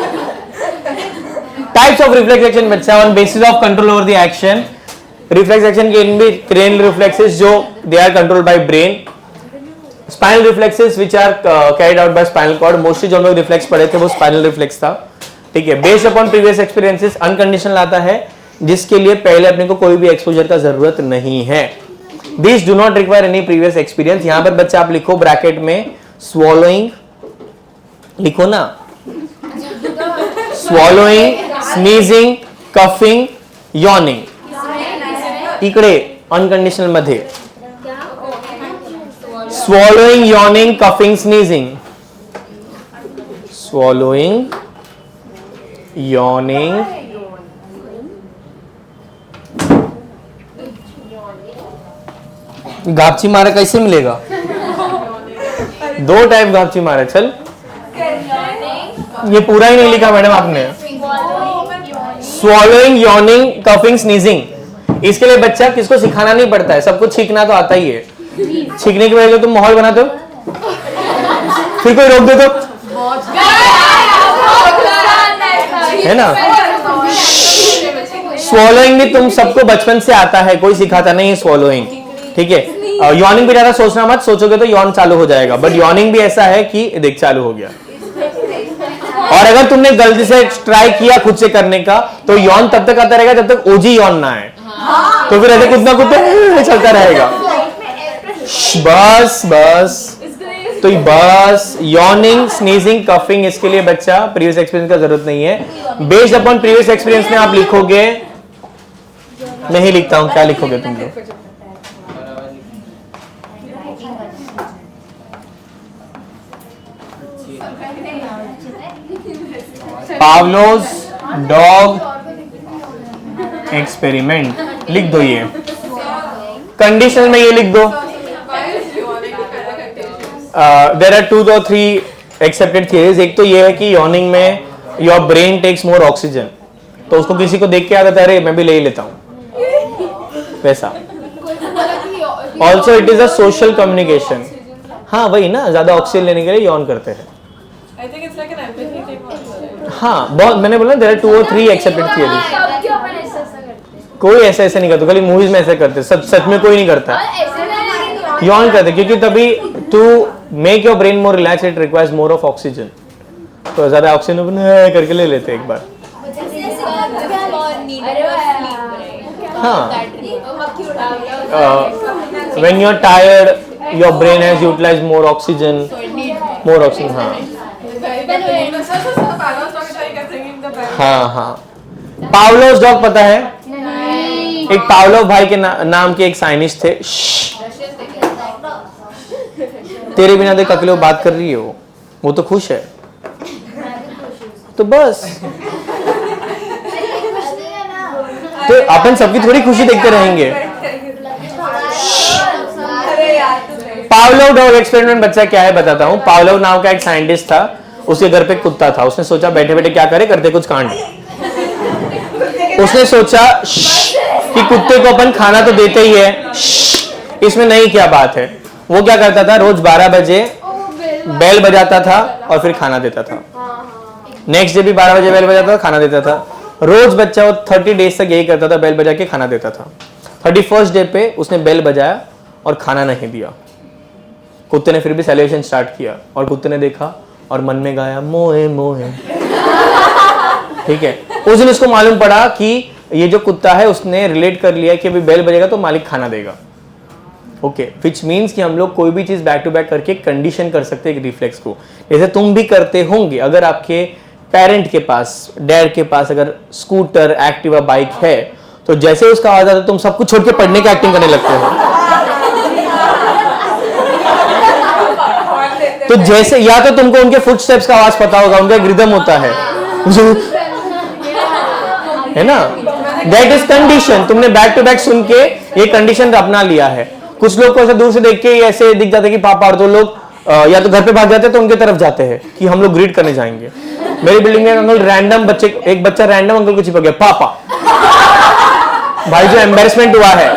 टाइप्स ऑफ रिफ्लेक्स एक्शन बच्चा, on basis of control over the action. Reflex action can be cranial reflexes, जो they are controlled by brain, spinal reflexes which are carried out by spinal cord, mostly जो हम लोग रिफ्लेक्स पढ़े थे वो स्पाइनल रिफ्लेक्स था, ठीक है। Based upon previous experiences unconditional आता है, जिसके लिए पहले अपने को कोई भी एक्सपोजर का जरूरत नहीं है। This do not require any previous experience. यहां पर बच्चा आप लिखो ब्रैकेट में स्वॉलोइंग, लिखो ना, स्वॉलोइंग, स्नीजिंग, कफिंग, यॉनिंग, इकडे अनकंडिशनल मध्ये swallowing, yawning, coughing, sneezing. Swallowing, yawning, गापची मारा कैसे मिलेगा? 2 टाइप गापची मारा। चल, ये पूरा ही नहीं लिखा मैडम आपने। Swallowing, yawning, coughing, sneezing. इसके लिए बच्चा किसको सिखाना नहीं पड़ता है, सबको छींकना तो आता ही है। छींकने की वजह से तुम माहौल बनाते हो, फिर कोई रोक दे तो, है ना। स्वॉलोइंग भी तुम सबको बचपन से आता है, कोई सिखाता नहीं है स्वॉलोइंग, ठीक है। यॉनिंग भी ज्यादा सोचना मत, सोचोगे तो यॉन चालू हो जाएगा, बट यॉनिंग भी ऐसा है कि देख चालू हो गया। और अगर तुमने गलती से ट्राई किया खुद से करने का तो यॉन तब तक आता रहेगा जब तक ओजी यॉन ना है, तो फिर ऐसे कुछ ना कुछ चलता रहेगा। बस बस, तो बस यॉर्निंग, स्नीजिंग, कफिंग, इसके लिए बच्चा प्रीवियस एक्सपीरियंस का जरूरत नहीं है। बेस्ड अपॉन प्रीवियस एक्सपीरियंस में आप लिखोगे, मैं ही लिखता हूं, क्या लिखोगे तुम लोग? पावलोस डॉग एक्सपेरिमेंट लिख दो, ये कंडीशन में ये लिख दो। There are 2 or 3 accepted theories. एक तो ये है कि यॉर्निंग में your brain takes more oxygen, तो उसको किसी को देख के आता है, अरे मैं भी ले ही लेता हूं, वैसा। Also it is a social communication. हाँ वही ना, ज्यादा ऑक्सीजन लेने के लिए यॉर्न करते हैं। हाँ बहुत, मैंने बोला there are 2 or 3 accepted theories. कोई ऐसा नहीं करता, खाली मूवीज में ऐसा करते, सच में कोई नहीं करता। यॉर्न करते क्योंकि तभी to make your brain more relax it requires more of oxygen, तो ज्यादा ऑक्सीजन करके ले लेते एक बार। हाँ, when you're tired your brain has utilized more oxygen. हाँ पावलोस डॉग पता है? एक पावलोव भाई के नाम के एक साइंटिस्ट थे। तेरे बिना देख अकेले बात कर रही है वो तो खुश है, तो बस तो अपन सबकी थोड़ी खुशी देखते रहेंगे। पावलोव डॉग एक्सपेरिमेंट बच्चा क्या है बताता हूँ। पावलोव नाम का एक साइंटिस्ट था, उसके घर पे कुत्ता था। उसने सोचा बैठे बैठे क्या करे, करते कुछ कांड। उसने सोचा कि कुत्ते को अपन खाना तो देते ही है, इसमें नहीं क्या बात है। वो क्या करता था, रोज 12 बजे बेल बजाता था और फिर खाना देता था। नेक्स्ट डे भी 12 बजे बेल बजाता था, खाना देता था। रोज बच्चा वो 30 डेज तक यही करता था, बेल बजा के खाना देता था। 31st डे पे उसने बेल बजाया और खाना नहीं दिया। कुत्ते ने फिर भी सेलिब्रेशन स्टार्ट किया और कुत्ते ने देखा और मन में गाया मोहे मोहे। ठीक है, उस दिन उसको मालूम पड़ा कि ये जो कुत्ता है उसने रिलेट कर लिया कि अभी बेल बजेगा तो मालिक खाना देगा। ओके, विच मीन्स कि हम लोग कोई भी चीज बैक टू बैक करके कंडीशन कर सकते हैं एक रिफ्लेक्स को, जैसे तुम भी करते होंगे। अगर आपके पेरेंट के पास, डैड के पास अगर स्कूटर, एक्टिवा, बाइक है, तो जैसे उसका आवाज आता है तुम सब कुछ छोड़ के पढ़ने की एक्टिंग करने लगते हो। तो जैसे या तो तुमको उनके फुटस्टेप्स का आवाज पता होगा, उनका एक रिदम होता है ना, दैट इज कंडीशन। तुमने बैक टू बैक सुन के ये कंडीशन अपना लिया है। कुछ लोग को ऐसे दूर से देख के ऐसे दिख जाते कि पापा, और तो लोग या तो घर पे भाग जाते हैं तो उनके तरफ जाते हैं कि हम लोग ग्रीट करने जाएंगे। मेरी बिल्डिंग में अंकल रैंडम बच्चे, एक बच्चा रैंडम अंकल को चिपक गया, पापा। भाई जो एम्बैरेसमेंट हुआ है,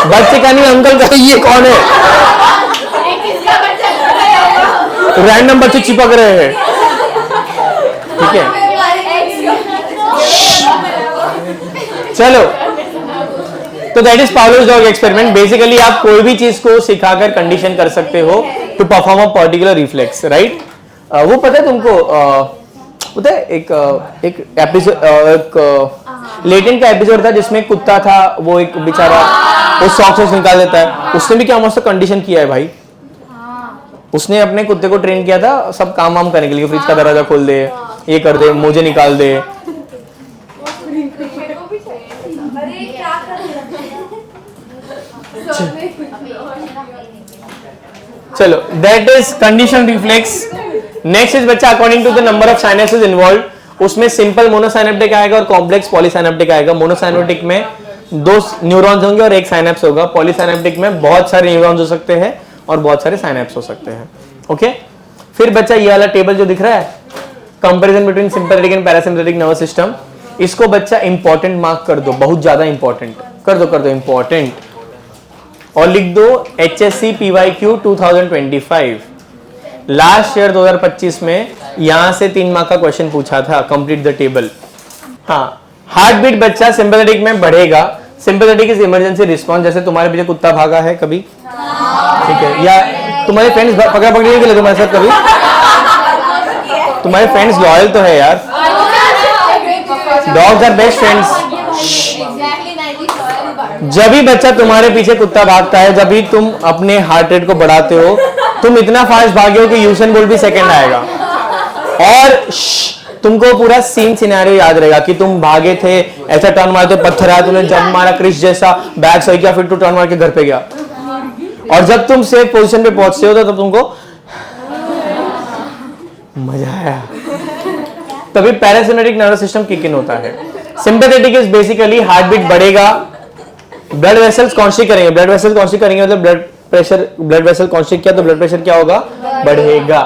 बच्चे का नहीं अंकल का, ये कौन है? रैंडम बच्चे चिपक रहे हैं। ठीक है, चलो, तो that is Pavlov's dog experiment. Basically आप कोई भी चीज को सिखाकर कंडीशन कर सकते हो to to perform a particular reflex, right? वो पता है तुमको, पता है एक एपिसोड, एक लेटेंट का एपिसोड था जिसमें कुत्ता था, वो एक बेचारा वो सॉक्स निकाल देता है। उसने भी क्या मस्त कंडीशन किया है भाई, उसने अपने कुत्ते को ट्रेन किया था सब काम वाम करने के लिए, फ्रिज का दरवाजा खोल दे, ये कर दे, मुझे निकाल दे। अरे क्या कर चलो, that is condition reflex. Next is बच्चा according to the number of synapses involve, उसमें सिंपल मोनोसाइनेप्टिक आएगा और कॉम्प्लेक्स पॉलीसाइनेप्टिक आएगा। मोनोसाइनेप्टिक में 2 न्यूरॉन्स होंगे और 1 साइनेप्स होगा। पॉलीसाइनेप्टिक में बहुत सारे न्यूरॉन्स हो सकते हैं और बहुत सारे साइनेप्स हो सकते हैं। ओके, फिर बच्चा ये वाला टेबल जो दिख रहा है, comparison between sympathetic and parasympathetic nervous system, इसको बच्चा इंपॉर्टेंट मार्क कर दो, बहुत ज्यादा इंपॉर्टेंट कर दो इंपॉर्टेंट, और लिख दो HSC PYQ 2025। लास्ट ईयर 2025 में यहां से 3 मार्क का क्वेश्चन पूछा था, कंप्लीट द टेबल। हाँ, हार्ट बीट बच्चा सिंपैथेटिक में बढ़ेगा। सिंपैथेटिक इज इमरजेंसी रिस्पॉन्स, जैसे तुम्हारे पीछे कुत्ता भागा है कभी, ठीक है, या तुम्हारे फ्रेंड्स पकड़ा पकड़ी के लिए तुम्हारे साथ कभी, तुम्हारे फ्रेंड्स लॉयल तो है यार, डॉग्स आर बेस्ट फ्रेंड्स। जब भी बच्चा तुम्हारे पीछे कुत्ता भागता है, जब भी तुम अपने हार्ट रेट को बढ़ाते हो, तुम इतना फास्ट भागे हो कि यूसेन बोल्ट भी सेकंड आएगा, और तुमको पूरा सीन सिनेरियो याद रहेगा कि तुम भागे थे, ऐसा टर्न मारते पत्थर आया, तुमने जंप मारा क्रिश जैसा, बैग सही किया, फिर तू टर्न मार के घर पे गया, और जब तुम सेफ पोजीशन पे पहुंचते हो तो तब तुमको मजा आया, तभी parasympathetic nervous system kick in होता है। Sympathetic is basically heart beat बढ़ेगा, ब्लड वेसल्स कॉन्स्ट्रिक्ट करेंगे, ब्लड वेसल कॉन्स्ट्रिक्ट करेंगे मतलब blood pressure, blood vessel constrict किया तो ब्लड प्रेशर क्या होगा, बढ़ेगा।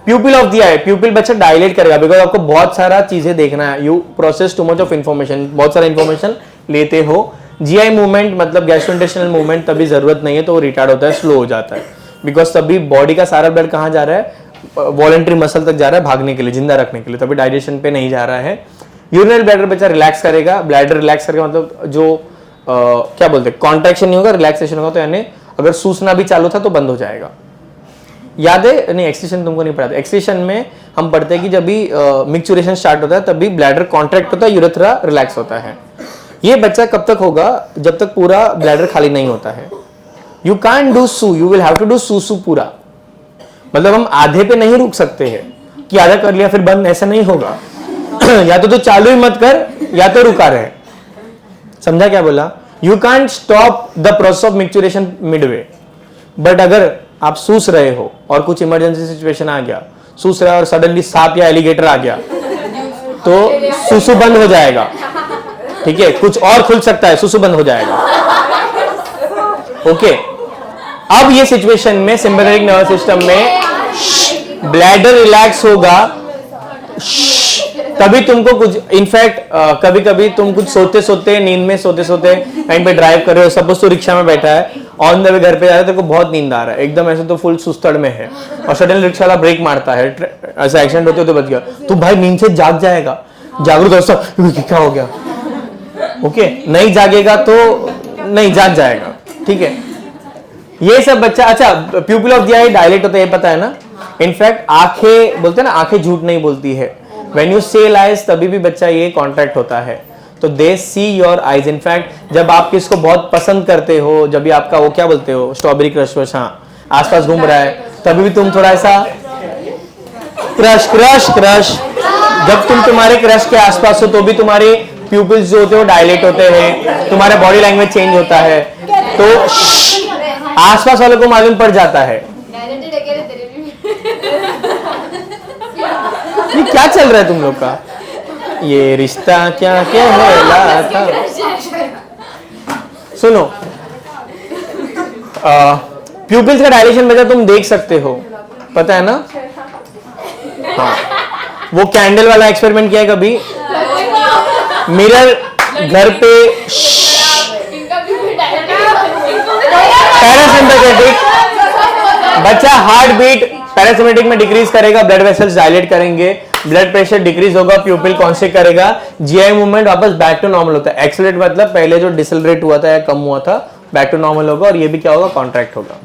प्यूपिल ऑफ द आई, प्यूपिल बच्चा डायलेट करेगा, बिकॉज आपको बहुत सारा चीजें देखना है, you process too much of information, बहुत सारा इन्फॉर्मेशन लेते हो। जीआई मूवमेंट मतलब गैस्ट्रोइंटेस्टाइनल मूवमेंट तभी जरूरत नहीं है तो वो रिटार्ड होता है, स्लो हो जाता है, बिकॉज तभी बॉडी का सारा ब्लड कहाँ जा रहा है, वॉलंटरी मसल तक जा रहा है भागने के लिए, जिंदा रखने के लिए, तभी डाइजेशन पे नहीं जा रहा है। यूरिनरी ब्लैडर बच्चा रिलैक्स करेगा, ब्लैडर रिलैक्स करेगा मतलब जो क्या बोलते हैं, कॉन्ट्रैक्शन नहीं होगा, रिलैक्सेशन होगा, तो यानी अगर सूसना भी चालू था तो बंद हो जाएगा। याद है नहीं, एक्सटेंशन तुमको नहीं पढ़ाते, एक्सटेंशन में हम पढ़ते हैं कि जब भी मिक्सचुरेशन स्टार्ट होता है तभी ब्लैडर कॉन्ट्रैक्ट होता है, यूरेथ्रा रिलैक्स होता है। ये बच्चा कब तक होगा, जब तक पूरा ब्लैडर खाली नहीं होता है। You can do so, you will have to do so पूरा, मतलब हम आधे पे नहीं रुक सकते हैं कि आधा कर लिया फिर बंद, ऐसा नहीं होगा। या तो चालू ही मत कर या तो रुका रहे, समझा क्या बोला? You can't stop the process of micturition midway, but अगर आप सूस रहे हो और कुछ इमरजेंसी सिचुएशन आ गया, सूस रहा है और सडनली सांप या एलिगेटर आ गया तो सुसु बंद हो जाएगा, ठीक है, कुछ और खुल सकता है, सुसु बंद हो जाएगा। ओके, अब ये सिचुएशन में सिंपैथेटिक नर्वस सिस्टम में ब्लैडर रिलैक्स होगा, तभी तुमको कुछ, इनफैक्ट कभी कभी तुम कुछ सोते सोते, नींद में सोते सोते कहीं पे ड्राइव कर रहे हो, सपोज तो रिक्शा में बैठा है, ऑन द वे घर पे जा रहा है, तेरे को बहुत नींद आ रहा है एकदम, ऐसे तो फुल सुस्तड़ में है, और सडनली रिक्शा वाला ब्रेक मारता है, ऐसा एक्सीडेंट होते होते बच गया, तू भाई नींद से जाग जाएगा, जागरूक क्या हो गया, ओके, नहीं जागेगा तो नहीं जाग जाएगा, ठीक है। ये सब बच्चा, अच्छा प्यूपिल ऑफ द आई डायलेट होता है, ये पता है ना, इनफैक्ट आंखें बोलते हैं ना, आंखें झूठ नहीं बोलती है, व्हेन यू से लाइज तभी भी बच्चा ये कॉन्ट्रैक्ट होता है, तो दे सी योर आईज। इनफैक्ट जब आप किसको बहुत पसंद करते हो, जब भी आपका वो क्या बोलते हो, स्ट्रॉबेरी क्रश वश, हाँ, आसपास घूम रहा है, तभी भी तुम थोड़ा ऐसा क्रश क्रश क्रश, जब तुम तुम्हारे क्रश के आसपास हो तो भी तुम्हारे प्यूपिल्स जो होते हैं वो डायलेट होते हैं, तुम्हारा बॉडी लैंग्वेज चेंज होता है, तो आसपास वालों को मालूम पड़ जाता है। ये क्या चल रहा है तुम लोग का, ये रिश्ता क्या कहलाता। सुनो, प्यूपिल्स का डायलेशन बचा तुम देख सकते हो, पता है ना, हाँ, वो कैंडल वाला एक्सपेरिमेंट किया है कभी, मिरर घर पे, पैरासिम्पैथेटिक बच्चा हार्ट बीट पैरासिम्पैथेटिक में डिक्रीज करेगा, ब्लड वेसल्स डायलेट करेंगे, ब्लड प्रेशर डिक्रीज होगा, प्यूपिल कॉन्स्ट्रिक्ट करेगा, जीआई मूवमेंट वापस बैक टू नॉर्मल होता है। एक्सेलरेट मतलब पहले जो डिसेलरेट हुआ था या कम हुआ था बैक टू नॉर्मल होगा, और ये भी क्या होगा, कॉन्ट्रैक्ट होगा।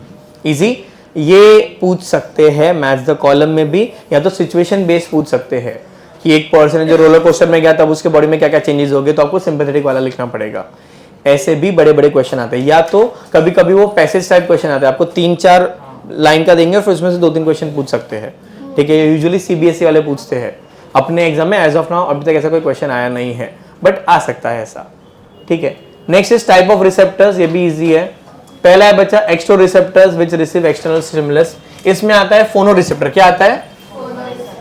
इजी। ये पूछ सकते हैं मैच द कॉलम में भी, या तो सिचुएशन बेस्ड पूछ सकते हैं कि एक पर्सन जो रोलर कोस्टर में गया तब उसके बॉडी में क्या क्या चेंजेस हो गए, तो आपको सिंपैथेटिक वाला लिखना पड़ेगा। ऐसे भी बड़े बड़े क्वेश्चन आते हैं, या तो कभी कभी वो पैसेज टाइप क्वेश्चन आते हैं, आपको 3-4 लाइन का देंगे फिर उसमें से 2-3 क्वेश्चन पूछ सकते हैं। ठीक है, यूजुअली सीबीएसई वाले पूछते हैं। अपने एग्जाम में एज ऑफ नाउ अभी तक ऐसा कोई क्वेश्चन आया नहीं है, बट आ सकता है ऐसा। ठीक है, next is type of receptors, ये भी इजी है। पहला है बच्चा exteroceptors which receive external stimulus. इसमें आता है फोनो रिसेप्टर। क्या आता है?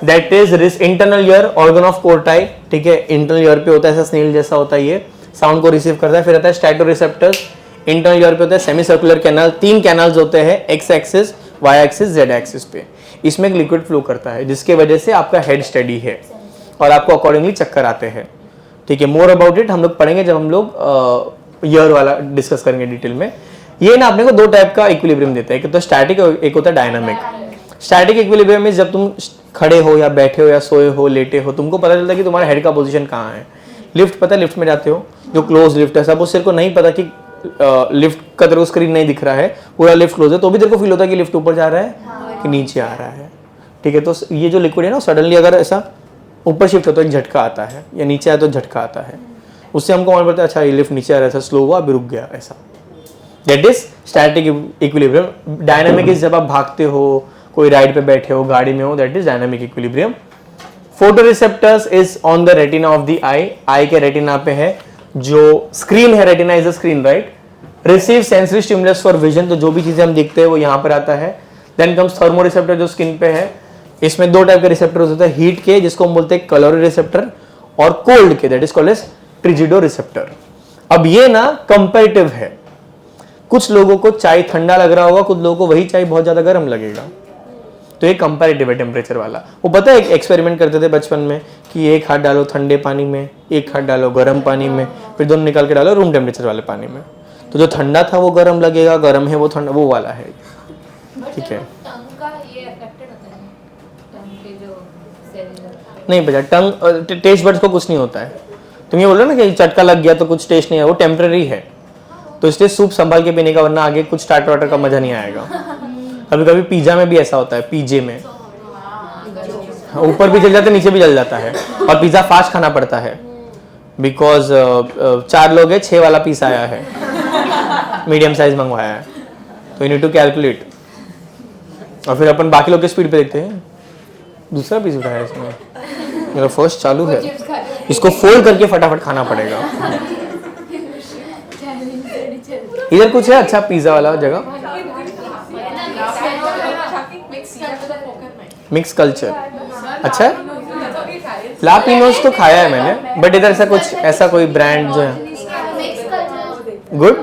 That is internal ear organ of Corti. ठीक है, इंटरनल ईयर पे होता है, ऐसा स्नेल जैसा होता है, ये साउंड को रिसीव करता है। फिर आता है स्टैटो रिसेप्टर्स, इंटरनल ईयर पे होता है सेमी सर्कुलर कैनाल, 3 कैनाल्स होते हैं, X axis, Y axis, Z axis पे। इसमें एक लिक्विड फ्लो करता है जिसके वजह से आपका हेड स्टेडी है और आपको अकॉर्डिंगली चक्कर आते हैं। ठीक है, मोर अबाउट इट हम लोग पढ़ेंगे जब हम लोग ईयर वाला डिस्कस करेंगे डिटेल में। ये ना अपने को 2 टाइप का इक्विलिब्रियम देता है, एक तो स्टैटिक और एक होता है डायनामिक। स्टैटिक इक्विलिब्रियम में जब तुम खड़े हो या बैठे हो या सोए हो, लेटे हो, तुमको पता चलता है कि तुम्हारा हेड का पोजीशन कहाँ है। लिफ्ट पता है, लिफ्ट में जाते हो, जो क्लोज लिफ्ट है, सब उससे को नहीं पता कि लिफ्ट का तेरे को स्क्रीन नहीं दिख रहा है, पूरा लिफ्ट क्लोज है, तो भी तेरे को फील होता है कि लिफ्ट ऊपर जा रहा है कि नीचे आ रहा है। ठीक है, तो ये जो लिक्विड है ना, सडनली अगर ऐसा ऊपर शिफ्ट हो तो एक झटका आता है, या नीचे आया तो झटका आता है, उससे हमको मालूम पड़ता है अच्छा ये लिफ्ट नीचे आ रहा है, स्लो हुआ अभी रुक गया, ऐसा। That is static equilibrium. Dynamic is जब आप भागते हो, कोई राइड पे बैठे हो, गाड़ी में हो, that is dynamic equilibrium. Photoreceptors is on the retina of the eye, eye के रेटिना पे है, जो स्क्रीन है, retina is a screen, right. Receive sensory stimulus for vision, तो जो भी चीजें हम देखते हैं वो यहाँ पर आता है। देन कम्स थर्मो रिसेप्टर जो स्किन पे है। इसमें 2 टाइप के रिसेप्टर होते हैं, हीट के जिसको हम बोलते हैं कैलोरी रिसेप्टर, और कोल्ड के that is called as frigido receptor. अब ये ना कंपैरेटिव है, कुछ लोगों को चाय ठंडा लग रहा होगा, कुछ लोगों को वही चाय बहुत ज्यादा गर्म लगेगा, तो ये कंपैरेटिव है टेम्परेचर वाला। वो पता है एक एक्सपेरिमेंट करते थे बचपन में कि एक हाथ डालो ठंडे पानी में, एक हाथ डालो गर्म पानी में, फिर दोनों निकाल के डालो रूम टेम्परेचर वाले पानी में, तो जो ठंडा था वो गर्म लगेगा, गर्म है वो ठंडा, वो वाला है। ठीक है, टंग का ये अफेक्टेड होता है, टंग के जो सेल नहीं बचा टंग, टेस्ट बड्स को कुछ नहीं होता है। तुम ये बोल रहे हो ना कि चटका लग गया तो कुछ टेस्ट नहीं है, वो टेम्पररी है, तो इसलिए सूप संभाल के पीने का, वरना आगे कुछ स्टार्टर वाटर का मजा नहीं आएगा। कभी कभी पिज्जा में भी ऐसा होता है, पीजे में ऊपर भी जल जाता है, नीचे भी जल जाता है, और पिज्जा फास्ट खाना पड़ता है बिकॉज 4 लोग है, 6 वाला पीस आया है, मीडियम साइज मंगवाया है, तो यू नीड टू कैलकुलेट। और फिर अपन बाकी लोग के स्पीड पे देखते हैं, दूसरा पीस उठाया इसमें, मेरा फर्स्ट चालू है, इसको फोल्ड करके फटाफट खाना पड़ेगा। इधर कुछ है अच्छा पिज्जा वाला जगह, मिक्स कल्चर, अच्छा है। लापिनोस तो खाया है मैंने, बट इधर ऐसा कोई ब्रांड जो है गुड।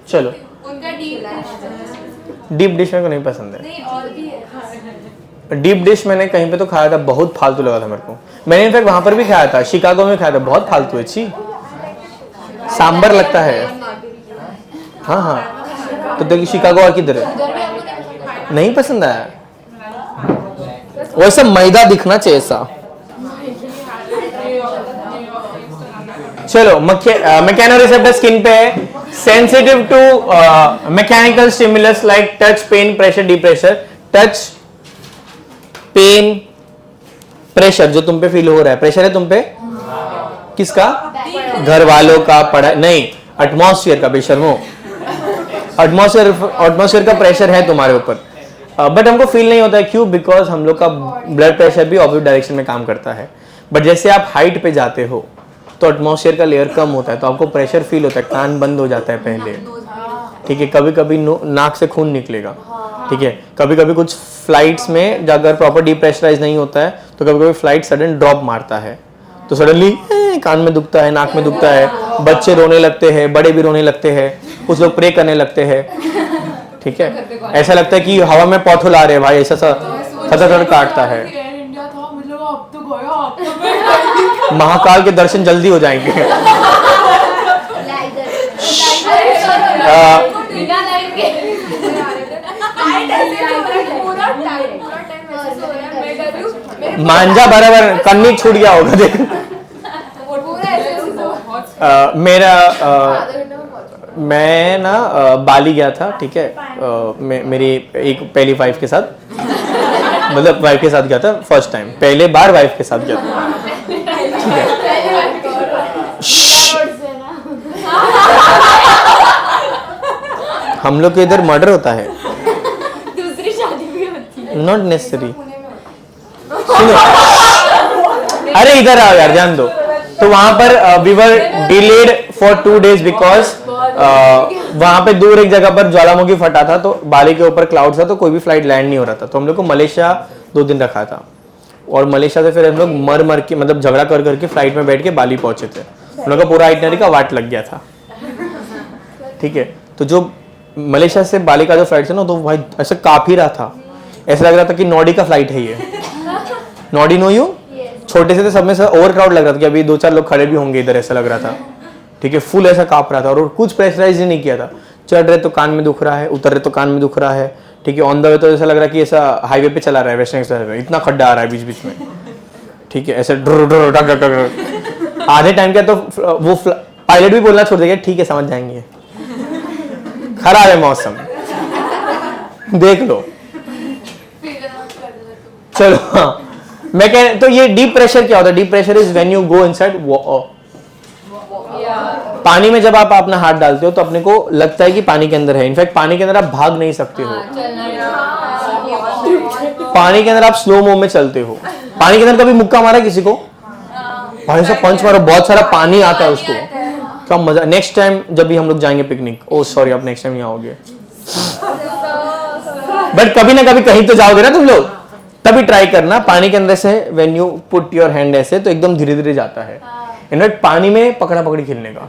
चलो, डीप डिश मेरे को नहीं पसंद है। डीप डिश मैंने कहीं पे तो खाया था, बहुत फालतू लगा था मेरे को। मैंने इनफैक्ट वहां पर भी खाया था, शिकागो में खाया था, बहुत फालतू है, छी, सांबर लगता है। हाँ हाँ, तो देखिए शिकागो और किधर है, नहीं पसंद आया। वैसे मैदा दिखना चाहिए ऐसा। चलो, मैकेनोरिसेप्टर स्किन पे है, sensitive to mechanical stimulus like touch, pain, pressure, depressure. Touch, pain, pressure जो तुम पे फील हो रहा है, प्रेशर है तुम पे, किसका? घर वालों का, पढ़ाई नहीं, एटमॉस्फेयर का, बेशर्मो, एटमॉस्फेयर का प्रेशर है तुम्हारे ऊपर, बट हमको फील नहीं होता है। क्यों? बिकॉज हम लोग का ब्लड प्रेशर भी ऑपोजिट डायरेक्शन में काम करता है। बट जैसे आप हाइट पे जाते हो तो एटमॉस्फेयर का लेयर कम होता है, तो आपको प्रेशर फील होता है, कान बंद हो जाता है पहले, ठीक है। कभी कभी नाक से खून निकलेगा, ठीक है। कभी कभी कुछ फ्लाइट्स में अगर प्रॉपर डीप्रेशराइज नहीं होता है तो कभी कभी फ्लाइट सडन ड्रॉप मारता है, तो सडनली कान में दुखता है, नाक में दुखता है, बच्चे रोने लगते हैं, बड़े भी रोने लगते हैं, कुछ लोग प्रे करने लगते हैं, ठीक है। ऐसा लगता है कि हवा में पॉथुल आ रहे हैं भाई, ऐसा सा काटता है। महाकाल के दर्शन जल्दी हो जाएंगे। मांझा बराबर कन्नी छूट गया होगा देख। मैं ना बाली गया था, ठीक है, मेरी एक पहली वाइफ के साथ, मतलब वाइफ के साथ गया था फर्स्ट टाइम, पहले बार वाइफ के साथ गया था, ठीक है। हम लोग के इधर मर्डर होता है, दूसरी शादी भी होती है। Not necessary. सुनो, अरे इधर आओ यार, जान दो। तो वहां पर we were delayed for 2 days because वहां पे दूर एक जगह पर ज्वालामुखी फटा था, तो बाली के ऊपर क्लाउड था, तो कोई भी फ्लाइट लैंड नहीं हो रहा था। तो हम लोग को मलेशिया 2 दिन रखा था, और मलेशिया से फिर हम लोग मर के, मतलब झगड़ा कर करके फ्लाइट में बैठ के बाली पहुंचे थे। हम लोग का पूरा आइटनरी का वाट लग गया था, ठीक है। तो जो मलेशिया से बाली का जो फ्लाइट था ना, तो भाई ऐसा काफी रहा था, ऐसा लग रहा था कि नॉडी का फ्लाइट है ये। नॉडी नो यू, छोटे से थे, सब में से ओवर क्राउड लग रहा था कि अभी 2-4 लोग खड़े भी होंगे इधर, ऐसा लग रहा था, ठीक है। फुल ऐसा कांप रहा था, और कुछ प्रेशराइज ही नहीं किया था। चढ़ रहे तो कान में दुख रहा है, उतर रहे तो कान में दुख रहा है, ठीक है। ऑन द वे तो ऐसा लग रहा है कि ऐसा हाईवे पे चला रहा है, वेस्टर्न एक्सप्रेस हाईवे, इतना खड्डा आ रहा है बीच बीच में, ठीक है। ऐसे आधे टाइम क्या तो वो पायलट भी बोलना छोड़ देगा, ठीक है समझ जाएंगे, खराब है मौसम, देख लो, चलो। हाँ, मैं कह, तो ये डीप प्रेशर क्या होता है? Deep pressure is when you go inside पानी में। जब आप अपना हाथ डालते हो तो अपने को लगता है कि पानी के अंदर है, इनफैक्ट पानी के अंदर आप भाग नहीं सकते हो, पानी के अंदर आप स्लो मो में चलते हो। पानी के अंदर कभी मुक्का मारा किसी को? भाई साहब पंच मारो, बहुत सारा पानी आता है उसको, क्या मजा। नेक्स्ट टाइम जब भी हम लोग जाएंगे पिकनिक, ओ सॉरी आप नेक्स्ट टाइम नहीं आओगे, बट कभी ना कभी कहीं तो जाओगे ना तुम लोग, तभी ट्राई करना। पानी के अंदर से when you put your hand ऐसे, तो एकदम धीरे धीरे जाता है। इनफैक्ट पानी में पकड़ा पकड़ी खेलने का,